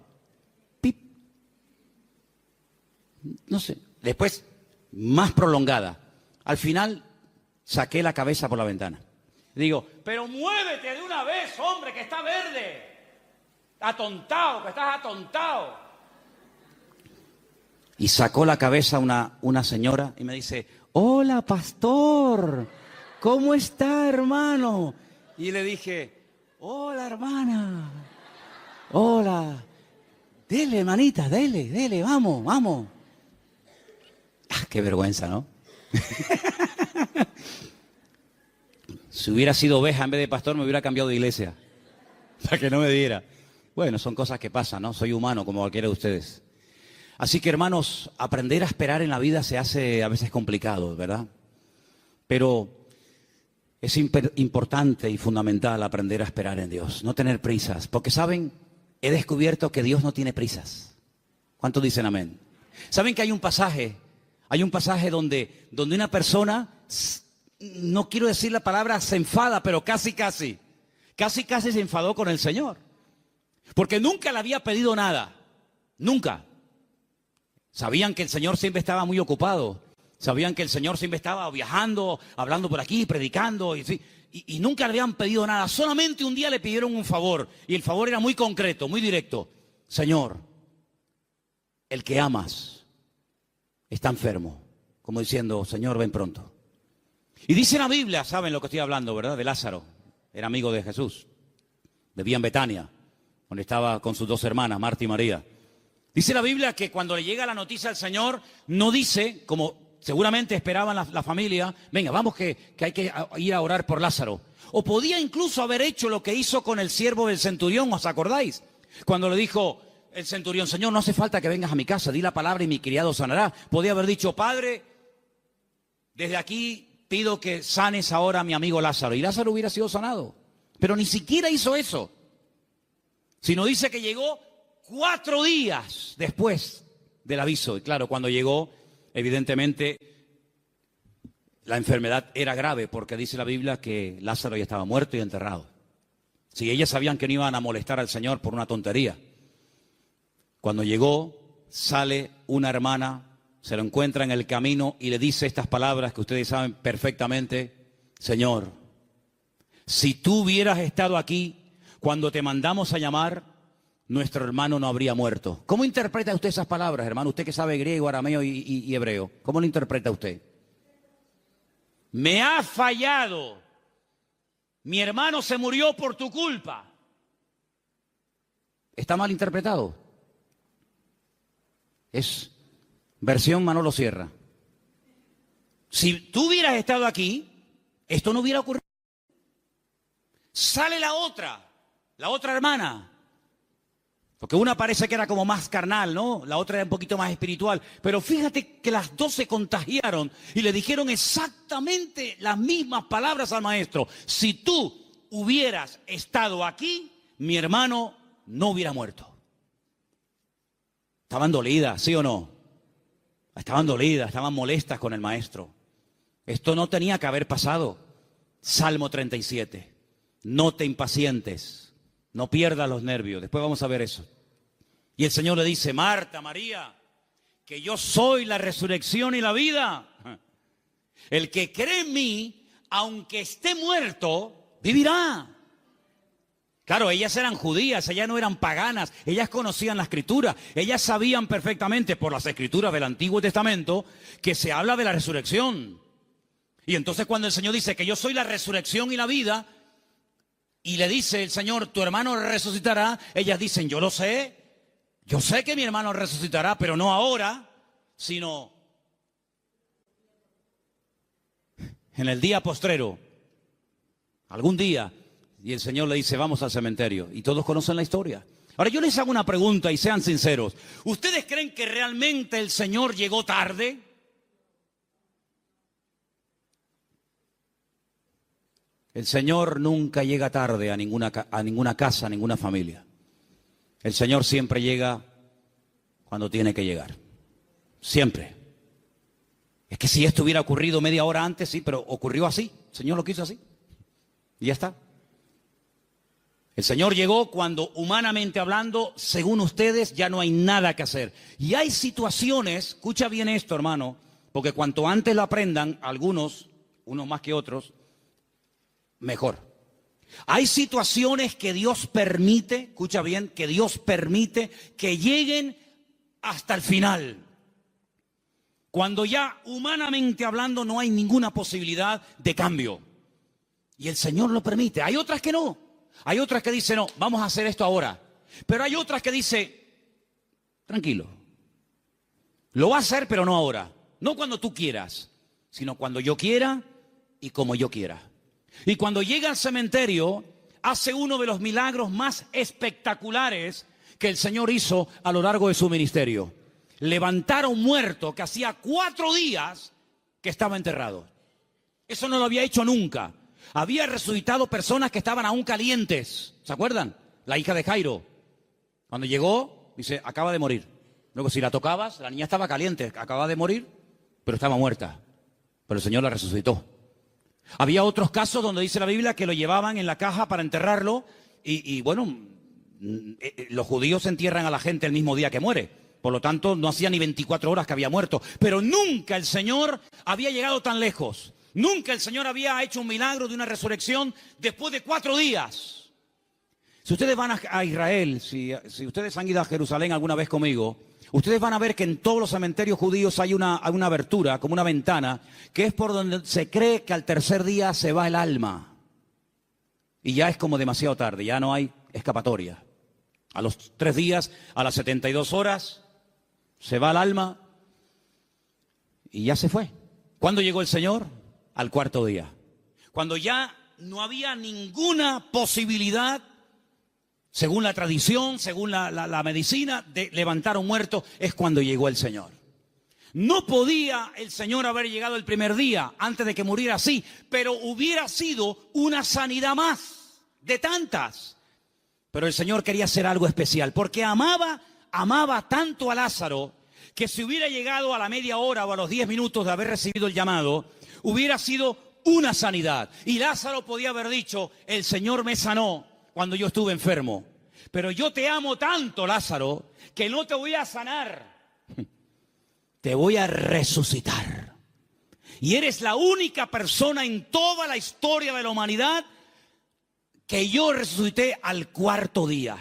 No sé, después más prolongada. Al final saqué la cabeza por la ventana. Digo, pero muévete de una vez, hombre, que está verde. Atontado, que estás atontado. Y sacó la cabeza una señora y me dice, hola, pastor, ¿cómo está, hermano? Y le dije, hola, hermana, hola, dele, hermanita, dele, vamos. Qué vergüenza, ¿no? Si hubiera sido oveja en vez de pastor, me hubiera cambiado de iglesia. Para que no me diera. Bueno, son cosas que pasan, ¿no? Soy humano como cualquiera de ustedes. Así que, hermanos, aprender a esperar en la vida se hace a veces complicado, ¿verdad? Pero es importante y fundamental aprender a esperar en Dios. No tener prisas. Porque, ¿saben? He descubierto que Dios no tiene prisas. ¿Cuántos dicen amén? ¿Saben que hay un pasaje? Hay un pasaje donde una persona, no quiero decir la palabra se enfada, pero casi se enfadó con el Señor. Porque nunca le había pedido nada. Nunca. Sabían que el Señor siempre estaba muy ocupado. Sabían que el Señor siempre estaba viajando, hablando por aquí, predicando. Y nunca le habían pedido nada. Solamente un día le pidieron un favor. Y el favor era muy concreto, muy directo. Señor, el que amas está enfermo, como diciendo, Señor, ven pronto. Y dice la Biblia, saben lo que estoy hablando, ¿verdad? De Lázaro, era amigo de Jesús, vivía en Betania, donde estaba con sus 2 hermanas, Marta y María. Dice la Biblia que cuando le llega la noticia al Señor, no dice, como seguramente esperaban la familia, venga, vamos que hay que ir a orar por Lázaro. O podía incluso haber hecho lo que hizo con el siervo del centurión, ¿os acordáis? Cuando le dijo el centurión, Señor, no hace falta que vengas a mi casa, di la palabra y mi criado sanará. Podía haber dicho, Padre, desde aquí pido que sanes ahora a mi amigo Lázaro. Y Lázaro hubiera sido sanado. Pero ni siquiera hizo eso. Sino dice que llegó 4 días después del aviso. Y claro, cuando llegó, evidentemente, la enfermedad era grave, porque dice la Biblia que Lázaro ya estaba muerto y enterrado. Si ellas sabían que no iban a molestar al Señor por una tontería. Cuando llegó, sale una hermana, se lo encuentra en el camino y le dice estas palabras que ustedes saben perfectamente: Señor, si tú hubieras estado aquí cuando te mandamos a llamar, nuestro hermano no habría muerto. ¿Cómo interpreta usted esas palabras, hermano? Usted que sabe griego, arameo y hebreo. ¿Cómo lo interpreta usted? Me ha fallado. Mi hermano se murió por tu culpa. ¿Está mal interpretado? Es versión Manolo Sierra. Si tú hubieras estado aquí, esto no hubiera ocurrido. Sale la otra hermana. Porque una parece que era como más carnal, ¿no? La otra era un poquito más espiritual. Pero fíjate que las dos se contagiaron y le dijeron exactamente las mismas palabras al maestro. Si tú hubieras estado aquí, mi hermano no hubiera muerto. Estaban dolidas, ¿sí o no? Estaban dolidas, estaban molestas con el maestro. Esto no tenía que haber pasado. Salmo 37. No te impacientes, no pierdas los nervios. Después vamos a ver eso. Y el Señor le dice: Marta, María, que yo soy la resurrección y la vida. El que cree en mí, aunque esté muerto, vivirá. Claro, ellas eran judías, ellas no eran paganas, ellas conocían la Escritura, ellas sabían perfectamente por las Escrituras del Antiguo Testamento que se habla de la resurrección. Y entonces cuando el Señor dice que yo soy la resurrección y la vida, y le dice el Señor, tu hermano resucitará, ellas dicen, yo sé que mi hermano resucitará, pero no ahora, sino en el día postrero, algún día. Y el Señor le dice, vamos al cementerio. Y todos conocen la historia. Ahora yo les hago una pregunta y sean sinceros. ¿Ustedes creen que realmente el Señor llegó tarde? El Señor nunca llega tarde a ninguna casa, a ninguna familia. El Señor siempre llega cuando tiene que llegar. Siempre. Es que si esto hubiera ocurrido media hora antes, sí, pero ocurrió así. El Señor lo quiso así. Y ya está. El Señor llegó cuando, humanamente hablando, según ustedes, ya no hay nada que hacer. Y hay situaciones, escucha bien esto, hermano, porque cuanto antes lo aprendan, algunos, unos más que otros, mejor. Hay situaciones que Dios permite, escucha bien, que Dios permite que lleguen hasta el final. Cuando ya, humanamente hablando, no hay ninguna posibilidad de cambio. Y el Señor lo permite. Hay otras que no. Hay otras que dicen, no, vamos a hacer esto ahora. Pero hay otras que dicen, tranquilo, lo va a hacer, pero no ahora. No cuando tú quieras, sino cuando yo quiera y como yo quiera. Y cuando llega al cementerio, hace uno de los milagros más espectaculares que el Señor hizo a lo largo de su ministerio. Levantar a un muerto que hacía 4 días que estaba enterrado. Eso no lo había hecho nunca. Había resucitado personas que estaban aún calientes. ¿Se acuerdan? La hija de Jairo. Cuando llegó, dice, acaba de morir. Luego, si la tocabas, la niña estaba caliente. Acaba de morir, pero estaba muerta. Pero el Señor la resucitó. Había otros casos donde dice la Biblia que lo llevaban en la caja para enterrarlo. Y bueno, los judíos entierran a la gente el mismo día que muere. Por lo tanto, no hacía ni 24 horas que había muerto. Pero nunca el Señor había llegado tan lejos. Nunca el Señor había hecho un milagro de una resurrección después de 4 días. Si ustedes van a Israel, si ustedes han ido a Jerusalén alguna vez conmigo, ustedes van a ver que en todos los cementerios judíos hay una abertura, como una ventana, que es por donde se cree que al tercer día se va el alma. Y ya es como demasiado tarde, ya no hay escapatoria. A los 3 días, a las 72 horas, se va el alma y ya se fue. ¿Cuándo llegó el Señor? Al 4.º día. Cuando ya no había ninguna posibilidad, según la tradición, según la medicina, de levantar a un muerto, es cuando llegó el Señor. No podía el Señor haber llegado el primer día antes de que muriera así, pero hubiera sido una sanidad más de tantas. Pero el Señor quería hacer algo especial, porque amaba tanto a Lázaro, que si hubiera llegado a la media hora o a los 10 minutos de haber recibido el llamado, hubiera sido una sanidad. Y Lázaro podía haber dicho, el Señor me sanó cuando yo estuve enfermo. Pero yo te amo tanto, Lázaro, que no te voy a sanar. Te voy a resucitar. Y eres la única persona en toda la historia de la humanidad que yo resucité al cuarto día.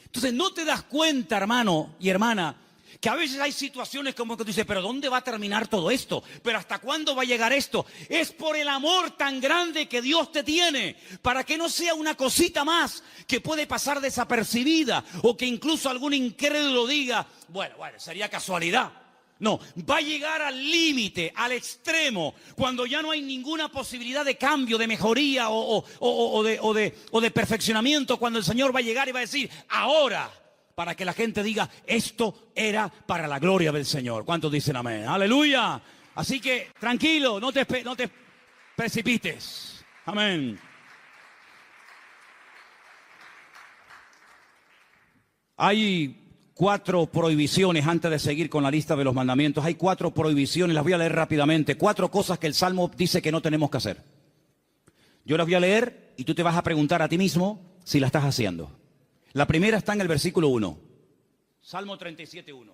Entonces no te das cuenta, hermano y hermana, que a veces hay situaciones como que tú dices, pero ¿dónde va a terminar todo esto? ¿Pero hasta cuándo va a llegar esto? Es por el amor tan grande que Dios te tiene, para que no sea una cosita más que puede pasar desapercibida, o que incluso algún incrédulo diga, bueno, sería casualidad. No, va a llegar al límite, al extremo, cuando ya no hay ninguna posibilidad de cambio, de mejoría o de perfeccionamiento, cuando el Señor va a llegar y va a decir, ahora, para que la gente diga, esto era para la gloria del Señor. ¿Cuántos dicen amén? ¡Aleluya! Así que, tranquilo, no te precipites. Amén. Hay 4 prohibiciones antes de seguir con la lista de los mandamientos. Hay 4 prohibiciones, las voy a leer rápidamente. 4 cosas que el Salmo dice que no tenemos que hacer. Yo las voy a leer y tú te vas a preguntar a ti mismo si la estás haciendo. La primera está en el versículo 1. Salmo 37:1.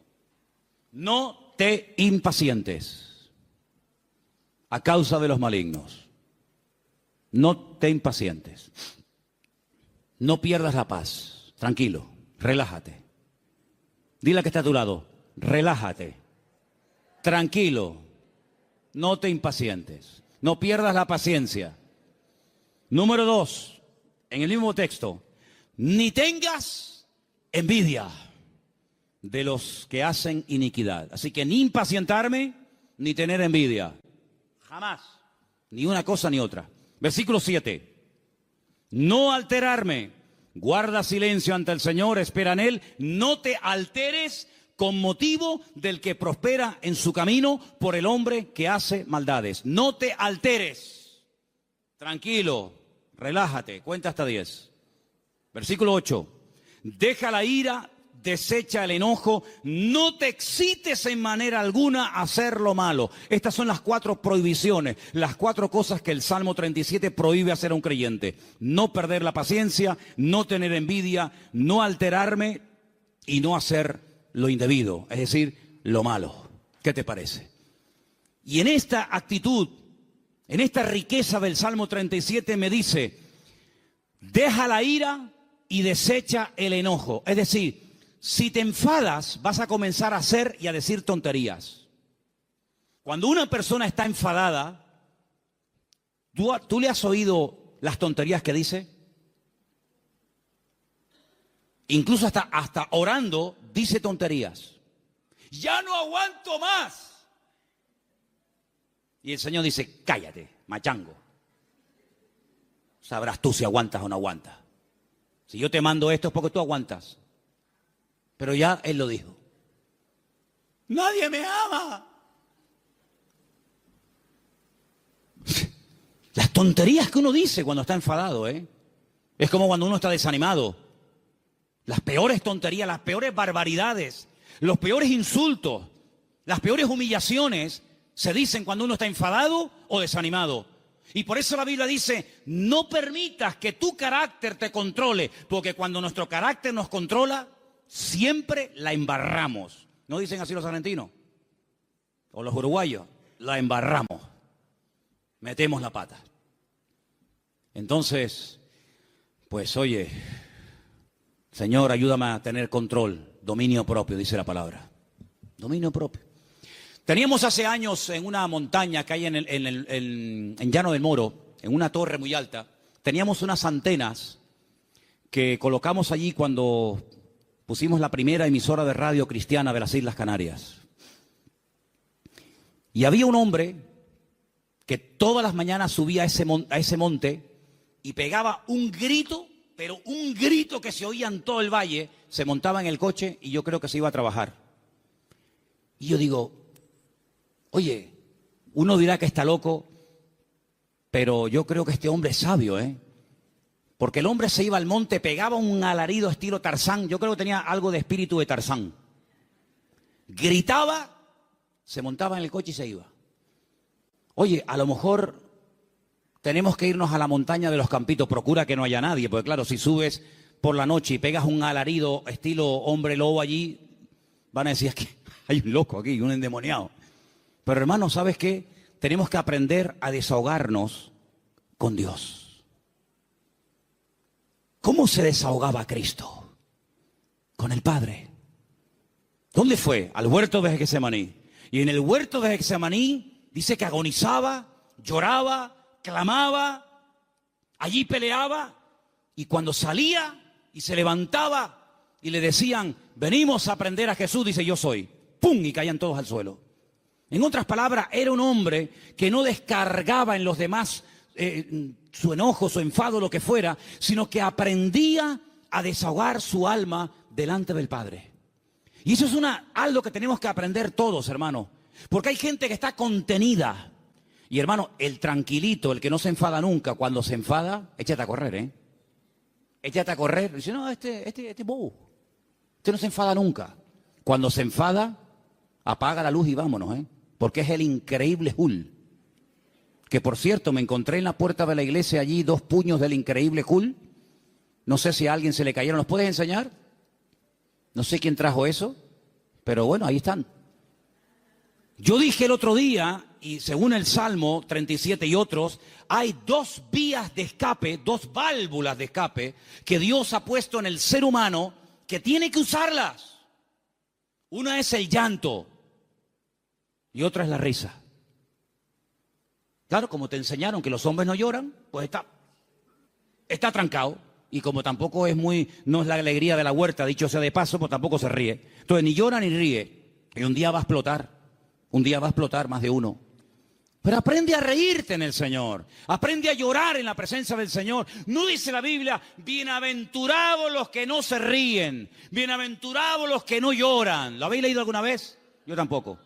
No te impacientes a causa de los malignos. No te impacientes. No pierdas la paz. Tranquilo, relájate. Dile que está a tu lado, relájate, tranquilo, no te impacientes, no pierdas la paciencia. Número 2, en el mismo texto, ni tengas envidia de los que hacen iniquidad. Así que ni impacientarme, ni tener envidia, jamás, ni una cosa ni otra. Versículo 7, no alterarme. Guarda silencio ante el Señor, espera en Él, no te alteres con motivo del que prospera en su camino por el hombre que hace maldades. No te alteres, tranquilo, relájate, cuenta hasta 10. Versículo 8, deja la ira, desecha el enojo, no te excites en manera alguna a hacer lo malo. Estas son las 4 prohibiciones, las 4 cosas que el Salmo 37 prohíbe hacer a un creyente. No perder la paciencia, no tener envidia, no alterarme y no hacer lo indebido, es decir, lo malo. ¿Qué te parece? Y en esta actitud, en esta riqueza del Salmo 37 me dice, deja la ira y desecha el enojo. Es decir, si te enfadas, vas a comenzar a hacer y a decir tonterías. Cuando una persona está enfadada, ¿tú le has oído las tonterías que dice? Incluso hasta orando, dice tonterías. Ya no aguanto más. Y el Señor dice, cállate, machango. Sabrás tú si aguantas o no aguantas. Si yo te mando esto es porque tú aguantas. Pero ya Él lo dijo. Nadie me ama. Las tonterías que uno dice cuando está enfadado, ¿eh? Es como cuando uno está desanimado. Las peores tonterías, las peores barbaridades, los peores insultos, las peores humillaciones se dicen cuando uno está enfadado o desanimado. Y por eso la Biblia dice, no permitas que tu carácter te controle, porque cuando nuestro carácter nos controla, siempre la embarramos. ¿No dicen así los argentinos? O los uruguayos, la embarramos. Metemos la pata. Entonces, pues oye, Señor, ayúdame a tener control, dominio propio, dice la palabra. Dominio propio. Teníamos hace años en una montaña que hay en Llano del Moro, en una torre muy alta, teníamos unas antenas que colocamos allí cuando pusimos la primera emisora de radio cristiana de las Islas Canarias. Y había un hombre que todas las mañanas subía a ese monte y pegaba un grito, pero un grito que se oía en todo el valle, se montaba en el coche y yo creo que se iba a trabajar. Y yo digo, Oye, uno dirá que está loco, pero yo creo que este hombre es sabio, ¿eh? Porque el hombre se iba al monte, pegaba un alarido estilo Tarzán. Yo creo que tenía algo de espíritu de Tarzán. Gritaba, se montaba en el coche y se iba. Oye, a lo mejor tenemos que irnos a la montaña de los Campitos. Procura que no haya nadie, porque claro, si subes por la noche y pegas un alarido estilo hombre lobo allí, van a decir que hay un loco aquí, un endemoniado. Pero hermano, ¿sabes qué? Tenemos que aprender a desahogarnos con Dios. ¿Cómo se desahogaba Cristo? Con el Padre. ¿Dónde fue? Al huerto de Getsemaní. Y en el huerto de Getsemaní dice que agonizaba, lloraba, clamaba, allí peleaba. Y cuando salía y se levantaba y le decían, venimos a aprender a Jesús, dice, yo soy. ¡Pum! Y caían todos al suelo. En otras palabras, era un hombre que no descargaba en los demás su enojo, su enfado, lo que fuera, sino que aprendía a desahogar su alma delante del Padre. Y eso es algo que tenemos que aprender todos, hermano. Porque hay gente que está contenida. Y hermano, el tranquilito, el que no se enfada nunca, cuando se enfada, échate a correr, ¿eh? Échate a correr. Dice, no, este bobo. Este no se enfada nunca. Cuando se enfada, apaga la luz y vámonos, ¿eh? Porque es el increíble Hulk. Que por cierto, me encontré en la puerta de la iglesia allí 2 puños del increíble Hulk. No sé si a alguien se le cayeron. ¿Los puedes enseñar? No sé quién trajo eso, pero bueno, ahí están. Yo dije el otro día, y según el Salmo 37 y otros, hay 2 vías de escape, 2 válvulas de escape que Dios ha puesto en el ser humano que tiene que usarlas. Una es el llanto y otra es la risa. Claro, como te enseñaron que los hombres no lloran, pues está trancado. Y como tampoco no es la alegría de la huerta, dicho sea de paso, pues tampoco se ríe. Entonces ni llora ni ríe. Y un día va a explotar más de uno. Pero aprende a reírte en el Señor. Aprende a llorar en la presencia del Señor. No dice la Biblia, bienaventurados los que no se ríen. Bienaventurados los que no lloran. ¿Lo habéis leído alguna vez? Yo tampoco.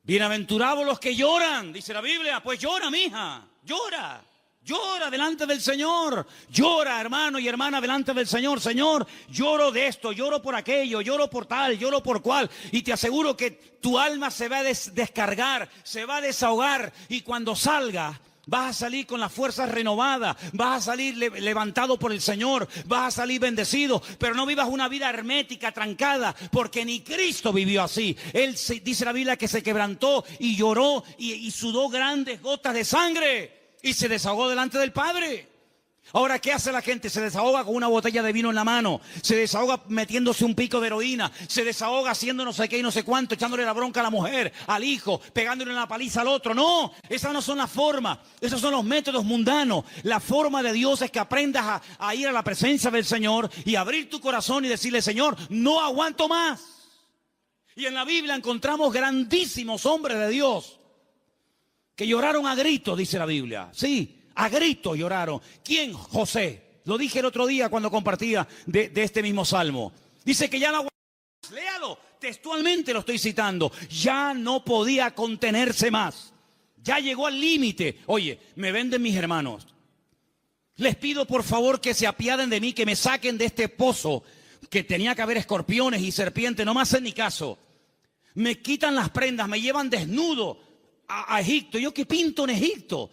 Bienaventurados los que lloran, dice la Biblia. Pues llora, mija, llora. Llora delante del Señor. Llora, hermano y hermana, delante del Señor. Señor, lloro de esto, lloro por aquello, lloro por tal, lloro por cual. Y te aseguro que tu alma se va a descargar, se va a desahogar. Y cuando salga, vas a salir con las fuerzas renovadas, vas a salir levantado por el Señor, vas a salir bendecido, pero no vivas una vida hermética, trancada, porque ni Cristo vivió así. Él dice la Biblia que se quebrantó y lloró y sudó grandes gotas de sangre y se desahogó delante del Padre. Ahora, ¿qué hace la gente? Se desahoga con una botella de vino en la mano, se desahoga metiéndose un pico de heroína, se desahoga haciendo no sé qué y no sé cuánto, echándole la bronca a la mujer, al hijo, pegándole una paliza al otro. No, esas no son las formas, esos son los métodos mundanos. La forma de Dios es que aprendas a ir a la presencia del Señor y abrir tu corazón y decirle, Señor, no aguanto más. Y en la Biblia encontramos grandísimos hombres de Dios que lloraron a gritos, dice la Biblia. Sí. A gritos lloraron. ¿Quién? José. Lo dije el otro día cuando compartía de este mismo salmo. Dice que ya no aguantaba más. Léalo. Textualmente lo estoy citando. Ya no podía contenerse más. Ya llegó al límite. Oye, me venden mis hermanos. Les pido por favor que se apiaden de mí, que me saquen de este pozo, que tenía que haber escorpiones y serpientes. No me hacen ni caso. Me quitan las prendas, me llevan desnudo a Egipto. ¿Yo qué pinto en Egipto?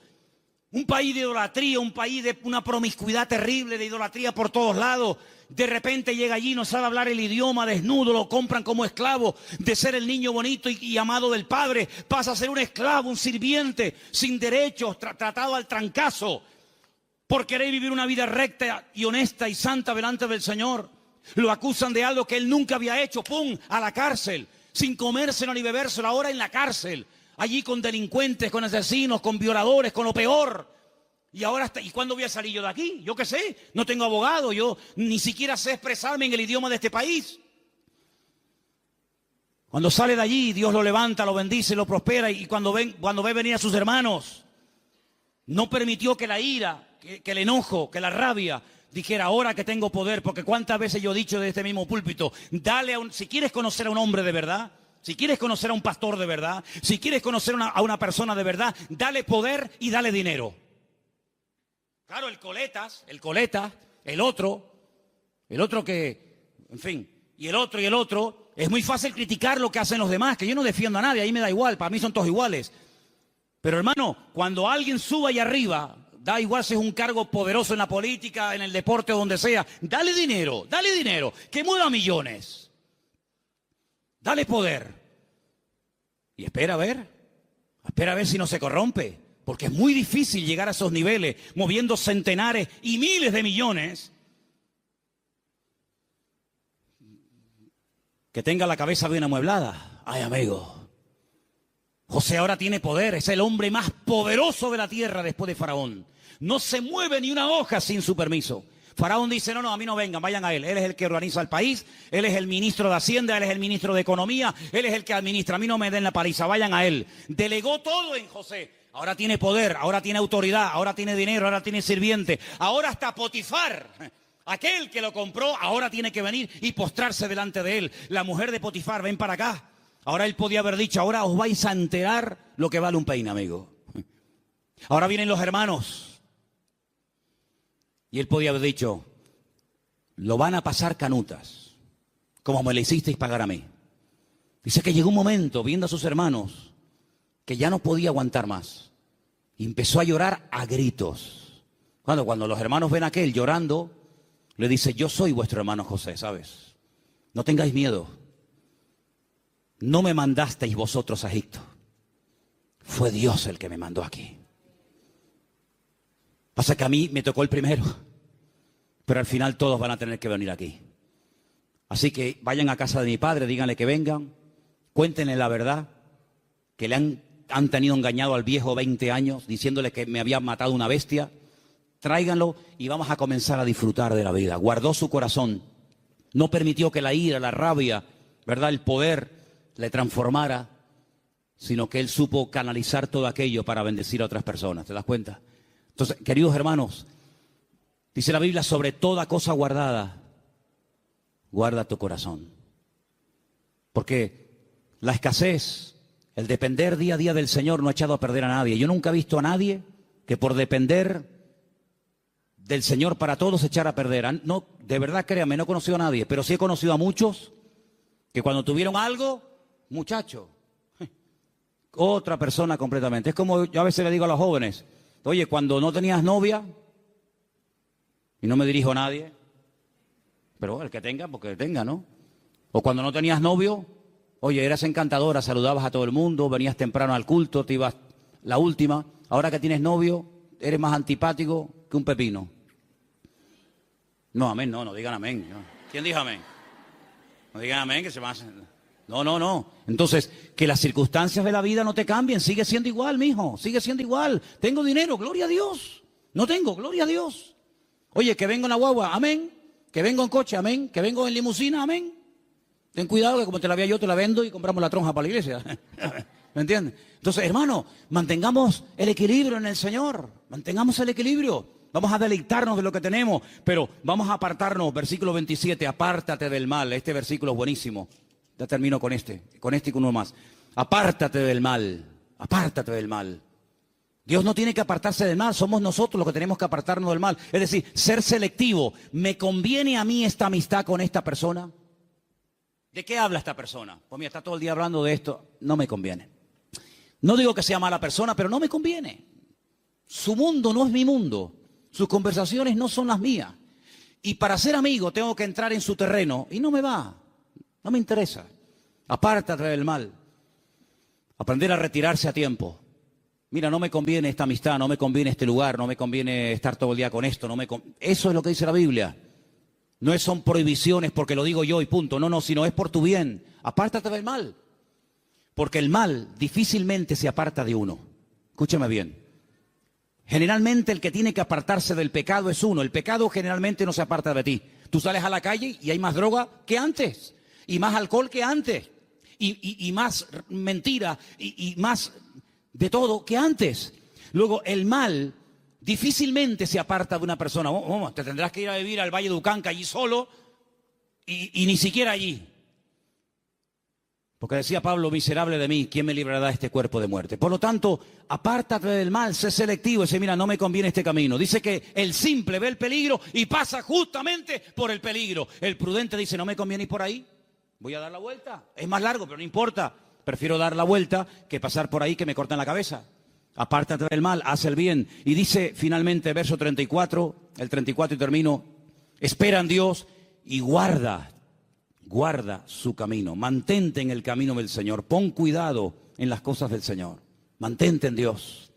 Un país de idolatría, un país de una promiscuidad terrible, de idolatría por todos lados. De repente llega allí, no sabe hablar el idioma, desnudo, lo compran como esclavo. De ser el niño bonito y amado del padre, pasa a ser un esclavo, un sirviente, sin derechos, tratado al trancazo. Por querer vivir una vida recta y honesta y santa delante del Señor. Lo acusan de algo que él nunca había hecho. ¡Pum! A la cárcel, sin comérselo ni bebérselo, ahora en la cárcel. Allí con delincuentes, con asesinos, con violadores, con lo peor. Y ahora, ¿y cuándo voy a salir yo de aquí? Yo qué sé, no tengo abogado, yo ni siquiera sé expresarme en el idioma de este país. Cuando sale de allí, Dios lo levanta, lo bendice, lo prospera. Y cuando ve venir a sus hermanos, no permitió que la ira, que el enojo, que la rabia dijera, ahora que tengo poder. Porque cuántas veces yo he dicho de este mismo púlpito, si quieres conocer a un hombre de verdad, Si quieres conocer a un pastor de verdad, si quieres conocer a una persona de verdad, dale poder y dale dinero. Claro, el coleta, el otro que, en fin, y el otro, es muy fácil criticar lo que hacen los demás, que yo no defiendo a nadie, ahí me da igual, para mí son todos iguales. Pero hermano, cuando alguien suba ahí arriba, da igual si es un cargo poderoso en la política, en el deporte o donde sea, dale dinero, que mueva millones. Dale poder. Y espera a ver si no se corrompe. Porque es muy difícil llegar a esos niveles, moviendo centenares y miles de millones. Que tenga la cabeza bien amueblada. Ay, amigo. José ahora tiene poder, es el hombre más poderoso de la tierra después de Faraón. No se mueve ni una hoja sin su permiso. Faraón dice, no, a mí no vengan, vayan a él. Él es el que organiza el país, él es el ministro de Hacienda, él es el ministro de Economía, él es el que administra, a mí no me den la paliza, vayan a él. Delegó todo en José. Ahora tiene poder, ahora tiene autoridad, ahora tiene dinero, ahora tiene sirviente. Ahora hasta Potifar, aquel que lo compró, ahora tiene que venir y postrarse delante de él. La mujer de Potifar, ven para acá. Ahora él podía haber dicho, ahora os vais a enterar lo que vale un peine, amigo. Ahora vienen los hermanos. Y él podía haber dicho, lo van a pasar canutas, como me le hicisteis pagar a mí. Dice que llegó un momento, viendo a sus hermanos, que ya no podía aguantar más. Y empezó a llorar a gritos. Cuando los hermanos ven a aquel llorando, le dice, yo soy vuestro hermano José, ¿sabes? No tengáis miedo. No me mandasteis vosotros a Egipto. Fue Dios el que me mandó aquí. Pasa que a mí me tocó el primero, pero al final todos van a tener que venir aquí. Así que vayan a casa de mi padre, díganle que vengan, cuéntenle la verdad, que le han tenido engañado al viejo 20 años, diciéndole que me había matado una bestia. Tráiganlo y vamos a comenzar a disfrutar de la vida. Guardó su corazón, no permitió que la ira, la rabia, ¿verdad?, el poder le transformara, sino que él supo canalizar todo aquello para bendecir a otras personas. ¿Te das cuenta? Entonces, queridos hermanos, dice la Biblia, sobre toda cosa guardada, guarda tu corazón. Porque la escasez, el depender día a día del Señor no ha echado a perder a nadie. Yo nunca he visto a nadie que por depender del Señor para todos se echara a perder. No, de verdad, créanme, no he conocido a nadie, pero sí he conocido a muchos que cuando tuvieron algo, muchacho, otra persona completamente. Es como yo a veces le digo a los jóvenes, oye, cuando no tenías novia, y no me dirijo a nadie, pero el que tenga, porque tenga, ¿no? O cuando no tenías novio, oye, eras encantadora, saludabas a todo el mundo, venías temprano al culto, te ibas la última. Ahora que tienes novio, eres más antipático que un pepino. No, amén, no digan amén. No. ¿Quién dijo amén? No digan amén, que se van a hacer... No. Entonces, que las circunstancias de la vida no te cambien. Sigue siendo igual, mijo. Sigue siendo igual. Tengo dinero, gloria a Dios. No tengo, gloria a Dios. Oye, que vengo en la guagua, amén. Que vengo en coche, amén. Que vengo en limusina, amén. Ten cuidado que como te la vea yo, te la vendo y compramos la tronja para la iglesia. ¿Me entiendes? Entonces, hermano, mantengamos el equilibrio en el Señor. Mantengamos el equilibrio. Vamos a deleitarnos de lo que tenemos, pero vamos a apartarnos. Versículo 27, apártate del mal. Este versículo es buenísimo. Ya termino con este y con uno más. Apártate del mal, apártate del mal. Dios no tiene que apartarse del mal, somos nosotros los que tenemos que apartarnos del mal. Es decir, ser selectivo. ¿Me conviene a mí esta amistad con esta persona? ¿De qué habla esta persona? Pues mira, está todo el día hablando de esto. No me conviene. No digo que sea mala persona, pero no me conviene. Su mundo no es mi mundo. Sus conversaciones no son las mías. Y para ser amigo tengo que entrar en su terreno y no me va. No me interesa. Apártate del mal. Aprender a retirarse a tiempo. Mira, no me conviene esta amistad, no me conviene este lugar, no me conviene estar todo el día con esto. Eso es lo que dice la Biblia. No son prohibiciones porque lo digo yo y punto. No, sino es por tu bien. Apártate del mal. Porque el mal difícilmente se aparta de uno. Escúchame bien. Generalmente el que tiene que apartarse del pecado es uno. El pecado generalmente no se aparta de ti. Tú sales a la calle y hay más droga que antes. Y más alcohol que antes, y más mentira, y más de todo que antes. Luego, el mal difícilmente se aparta de una persona. Te tendrás que ir a vivir al Valle de Ucanca allí solo, y ni siquiera allí. Porque decía Pablo, miserable de mí, ¿quién me librará de este cuerpo de muerte? Por lo tanto, apártate del mal, sé selectivo y dice, mira, no me conviene este camino. Dice que el simple ve el peligro y pasa justamente por el peligro. El prudente dice, no me conviene ir por ahí, voy a dar la vuelta. Es más largo, pero no importa. Prefiero dar la vuelta que pasar por ahí que me cortan la cabeza. Apártate del mal, haz el bien. Y dice finalmente, verso 34, el 34 y termino, espera en Dios y guarda su camino, mantente en el camino del Señor, pon cuidado en las cosas del Señor, mantente en Dios.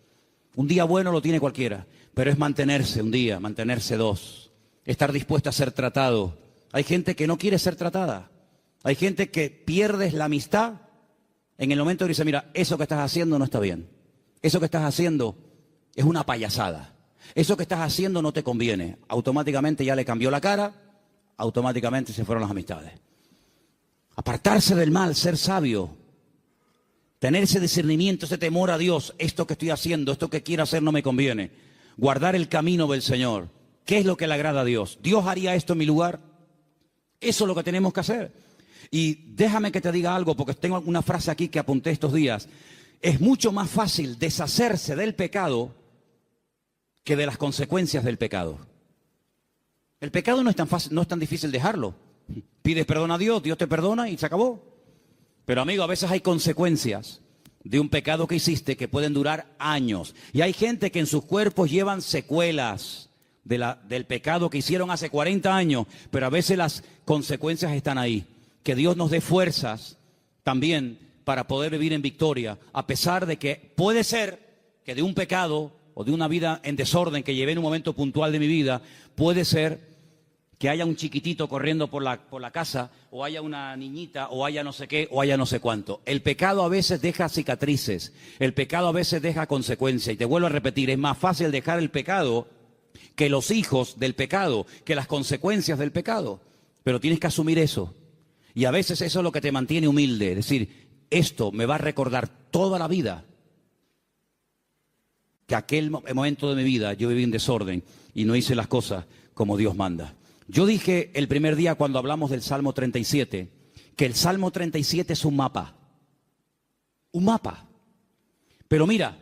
Un día bueno lo tiene cualquiera, pero es mantenerse un día, mantenerse dos, estar dispuesto a ser tratado. Hay gente que no quiere ser tratada, hay gente que pierdes la amistad en el momento que dice, mira, eso que estás haciendo no está bien, eso que estás haciendo es una payasada, eso que estás haciendo no te conviene. Automáticamente ya le cambió la cara, automáticamente se fueron las amistades. Apartarse del mal, ser sabio, tener ese discernimiento, ese temor a Dios, esto que estoy haciendo, esto que quiero hacer no me conviene. Guardar el camino del Señor. ¿Qué es lo que le agrada a Dios? ¿Dios haría esto en mi lugar? Eso es lo que tenemos que hacer. Y déjame que te diga algo, porque tengo una frase aquí que apunté estos días. Es mucho más fácil deshacerse del pecado que de las consecuencias del pecado. El pecado no es tan fácil, no es tan difícil dejarlo. Pides perdón a Dios, Dios te perdona y se acabó. Pero amigo, a veces hay consecuencias de un pecado que hiciste que pueden durar años. Y hay gente que en sus cuerpos llevan secuelas del pecado que hicieron hace 40 años, pero a veces las consecuencias están ahí. Que Dios nos dé fuerzas también para poder vivir en victoria, a pesar de que puede ser que de un pecado o de una vida en desorden que llevé en un momento puntual de mi vida, puede ser que haya un chiquitito corriendo por la casa, o haya una niñita, o haya no sé qué, o haya no sé cuánto. El pecado a veces deja cicatrices, el pecado a veces deja consecuencias. Y te vuelvo a repetir, es más fácil dejar el pecado que los hijos del pecado, que las consecuencias del pecado. Pero tienes que asumir eso. Y a veces eso es lo que te mantiene humilde. Es decir, esto me va a recordar toda la vida que aquel momento de mi vida yo viví en desorden y no hice las cosas como Dios manda. Yo dije el primer día cuando hablamos del Salmo 37, que el Salmo 37 es un mapa. Un mapa. Pero mira,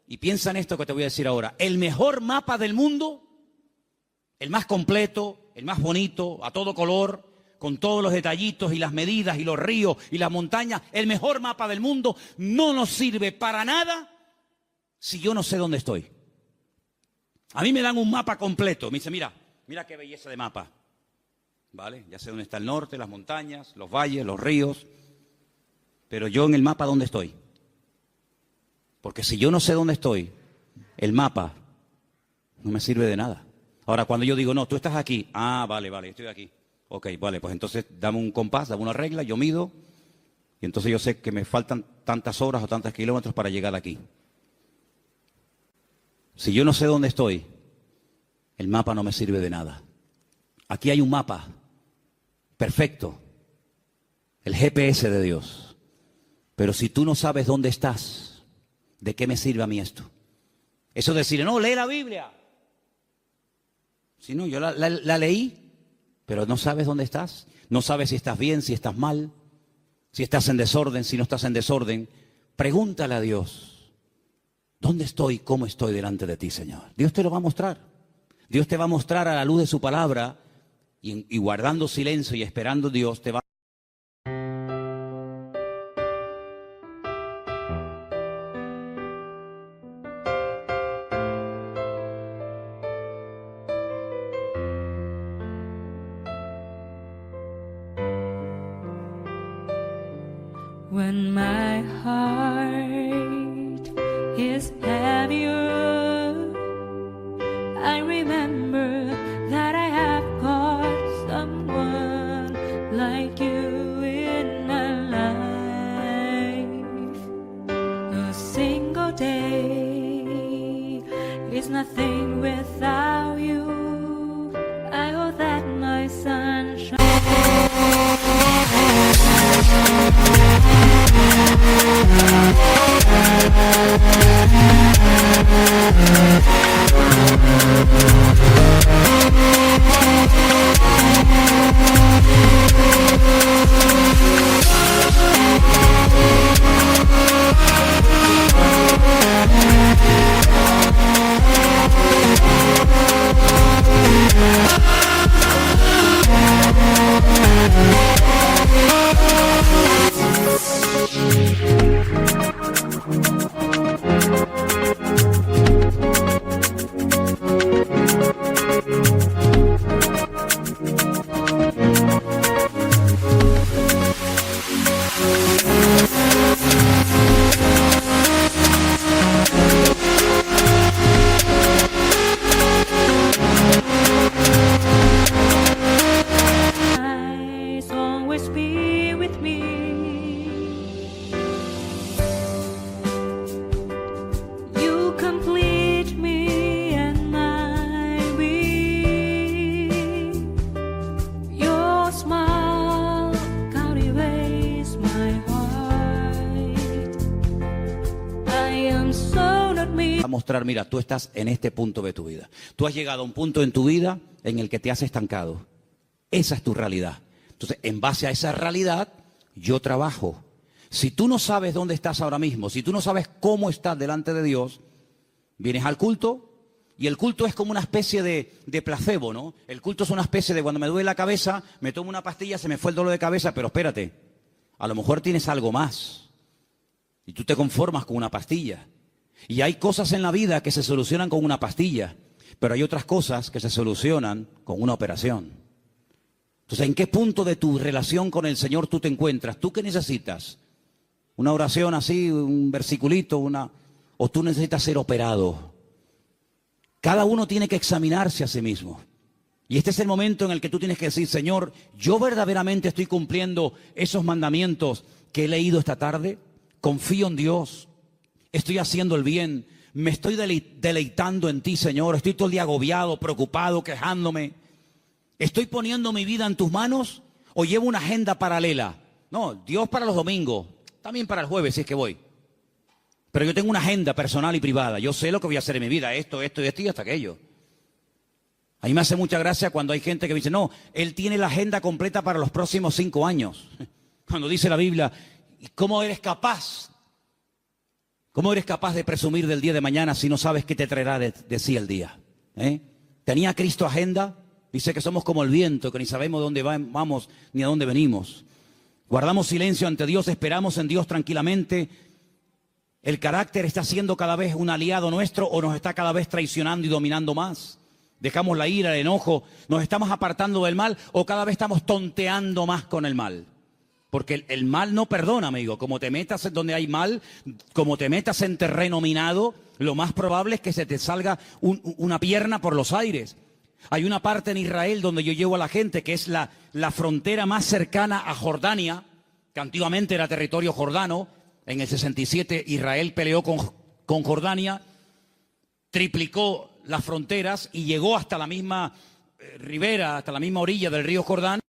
y piensa en esto que te voy a decir ahora, el mejor mapa del mundo, el más completo, el más bonito, a todo color, con todos los detallitos y las medidas y los ríos y las montañas, el mejor mapa del mundo no nos sirve para nada si yo no sé dónde estoy. A mí me dan un mapa completo, me dice, mira qué belleza de mapa, ¿vale? Ya sé dónde está el norte, las montañas, los valles, los ríos, pero yo en el mapa, ¿dónde estoy? Porque si yo no sé dónde estoy, el mapa no me sirve de nada. Ahora, cuando yo digo, no, tú estás aquí, vale, estoy aquí. Ok, vale, pues entonces dame un compás, dame una regla, yo mido, y entonces yo sé que me faltan tantas horas o tantos kilómetros para llegar aquí. Si yo no sé dónde estoy, el mapa no me sirve de nada. Aquí hay un mapa perfecto, el GPS de Dios. Pero si tú no sabes dónde estás, ¿de qué me sirve a mí esto? Eso de decir, no, lee la Biblia. Si no, yo la leí, pero no sabes dónde estás. No sabes si estás bien, si estás mal, si estás en desorden, si no estás en desorden. Pregúntale a Dios, ¿dónde estoy? ¿Cómo estoy delante de ti, Señor? Dios te lo va a mostrar. Dios te va a mostrar a la luz de su palabra y guardando silencio y esperando Dios te va a... When my heart is heavier, I remember that I have got someone like you in my life. A single day is nothing without you. I hope that my sunshine so not me. A mostrar, mira, tú estás en este punto de tu vida. Tú has llegado a un punto en tu vida en el que te has estancado. Esa es tu realidad. Entonces, en base a esa realidad, yo trabajo. Si tú no sabes dónde estás ahora mismo, si tú no sabes cómo estás delante de Dios, vienes al culto y el culto es como una especie de placebo, ¿no? El culto es una especie de cuando me duele la cabeza, me tomo una pastilla, se me fue el dolor de cabeza, pero espérate, a lo mejor tienes algo más y tú te conformas con una pastilla. Y hay cosas en la vida que se solucionan con una pastilla, pero hay otras cosas que se solucionan con una operación. Entonces, ¿en qué punto de tu relación con el Señor tú te encuentras? ¿Tú qué necesitas? ¿Una oración así, un versiculito, o tú necesitas ser operado? Cada uno tiene que examinarse a sí mismo. Y este es el momento en el que tú tienes que decir, Señor, ¿yo verdaderamente estoy cumpliendo esos mandamientos que he leído esta tarde? Confío en Dios. Estoy haciendo el bien. Me estoy deleitando en ti, Señor. Estoy todo el día agobiado, preocupado, quejándome. ¿Estoy poniendo mi vida en tus manos o llevo una agenda paralela? No, Dios para los domingos, también para el jueves si es que voy. Pero yo tengo una agenda personal y privada. Yo sé lo que voy a hacer en mi vida, esto y hasta aquello. A mí me hace mucha gracia cuando hay gente que me dice, no, él tiene la agenda completa para los próximos 5 años. Cuando dice la Biblia, ¿cómo eres capaz? ¿Cómo eres capaz de presumir del día de mañana si no sabes qué te traerá de sí el día? ¿Tenía Cristo agenda? Dice que somos como el viento, que ni sabemos dónde vamos ni a dónde venimos. Guardamos silencio ante Dios, esperamos en Dios tranquilamente. ¿El carácter está siendo cada vez un aliado nuestro o nos está cada vez traicionando y dominando más? ¿Dejamos la ira, el enojo? ¿Nos estamos apartando del mal o cada vez estamos tonteando más con el mal? Porque el mal no perdona, amigo. Como te metas en donde hay mal, como te metas en terreno minado, lo más probable es que se te salga una pierna por los aires. Hay una parte en Israel donde yo llevo a la gente que es la frontera más cercana a Jordania, que antiguamente era territorio jordano. En el 67 Israel peleó con Jordania, triplicó las fronteras y llegó hasta la misma ribera, hasta la misma orilla del río Jordán.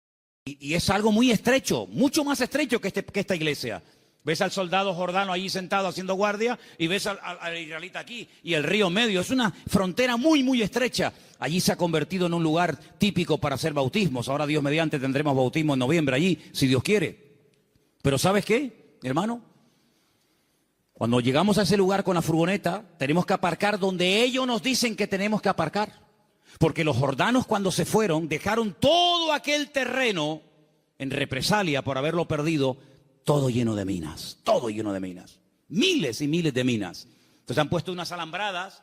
Y es algo muy estrecho, mucho más estrecho que esta iglesia. Ves al soldado jordano allí sentado haciendo guardia y ves al israelita aquí y el río medio. Es una frontera muy, muy estrecha. Allí se ha convertido en un lugar típico para hacer bautismos. Ahora Dios mediante tendremos bautismo en noviembre allí, si Dios quiere. Pero ¿sabes qué, hermano? Cuando llegamos a ese lugar con la furgoneta, tenemos que aparcar donde ellos nos dicen que tenemos que aparcar. Porque los jordanos cuando se fueron, dejaron todo aquel terreno en represalia por haberlo perdido, todo lleno de minas, todo lleno de minas. Miles y miles de minas. Entonces han puesto unas alambradas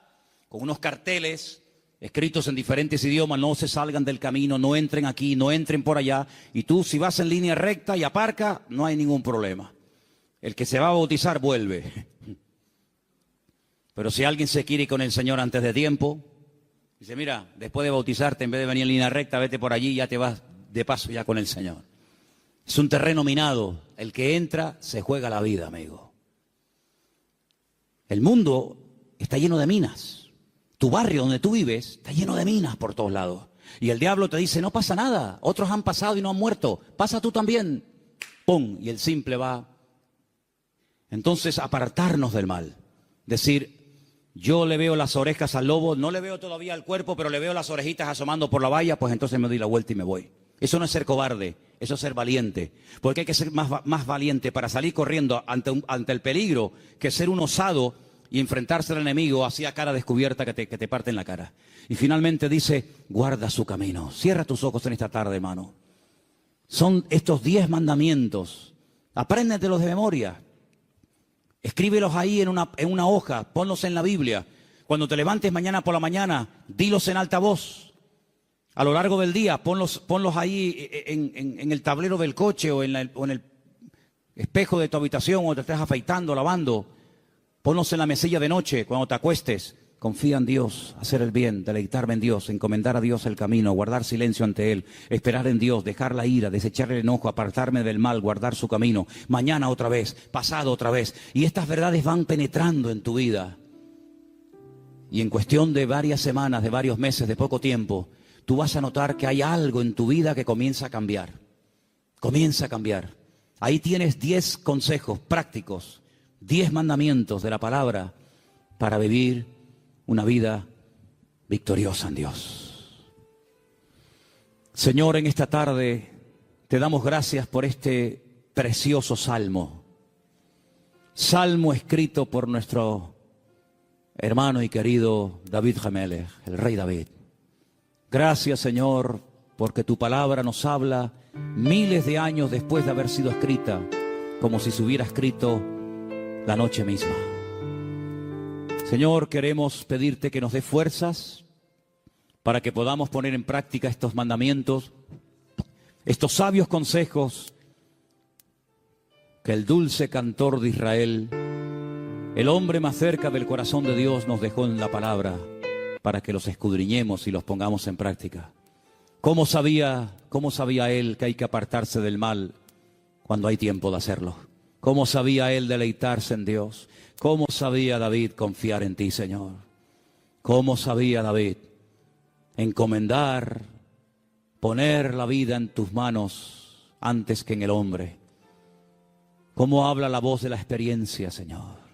con unos carteles escritos en diferentes idiomas, no se salgan del camino, no entren aquí, no entren por allá. Y tú si vas en línea recta y aparca, no hay ningún problema. El que se va a bautizar vuelve. Pero si alguien se quiere ir con el Señor antes de tiempo, dice, mira, después de bautizarte, en vez de venir en línea recta, vete por allí y ya te vas de paso ya con el Señor. Es un terreno minado. El que entra se juega la vida, amigo. El mundo está lleno de minas. Tu barrio donde tú vives está lleno de minas por todos lados. Y el diablo te dice, no pasa nada. Otros han pasado y no han muerto. Pasa tú también. ¡Pum! Y el simple va. Entonces, apartarnos del mal. Decir, yo le veo las orejas al lobo, no le veo todavía el cuerpo, pero le veo las orejitas asomando por la valla, pues entonces me doy la vuelta y me voy. Eso no es ser cobarde, eso es ser valiente. Porque hay que ser más valiente para salir corriendo ante el peligro que ser un osado y enfrentarse al enemigo así a cara descubierta que te parte en la cara. Y finalmente dice, guarda su camino. Cierra tus ojos en esta tarde, hermano. Son estos 10 mandamientos. Apréndetelos de memoria. Escríbelos ahí en una hoja, ponlos en la Biblia. Cuando te levantes mañana por la mañana, dilos en alta voz. A lo largo del día, ponlos ahí en el tablero del coche o en el espejo de tu habitación o te estés afeitando, lavando. Ponlos en la mesilla de noche cuando te acuestes. Confía en Dios, hacer el bien, deleitarme en Dios, encomendar a Dios el camino, guardar silencio ante Él, esperar en Dios, dejar la ira, desechar el enojo, apartarme del mal, guardar su camino. Mañana otra vez, pasado otra vez. Y estas verdades van penetrando en tu vida. Y en cuestión de varias semanas, de varios meses, de poco tiempo, tú vas a notar que hay algo en tu vida que comienza a cambiar. Comienza a cambiar. Ahí tienes 10 consejos prácticos, 10 mandamientos de la palabra para vivir una vida victoriosa en Dios. Señor, en esta tarde te damos gracias por este precioso salmo. Salmo escrito por nuestro hermano y querido David HaMelech, el rey David. Gracias, Señor, porque tu palabra nos habla miles de años después de haber sido escrita, como si se hubiera escrito la noche misma. Señor, queremos pedirte que nos dé fuerzas para que podamos poner en práctica estos mandamientos, estos sabios consejos que el dulce cantor de Israel, el hombre más cerca del corazón de Dios, nos dejó en la palabra para que los escudriñemos y los pongamos en práctica. ¿Cómo sabía él que hay que apartarse del mal cuando hay tiempo de hacerlo? ¿Cómo sabía él deleitarse en Dios? ¿Cómo sabía David confiar en ti, Señor? ¿Cómo sabía David encomendar, poner la vida en tus manos antes que en el hombre? ¿Cómo habla la voz de la experiencia, Señor?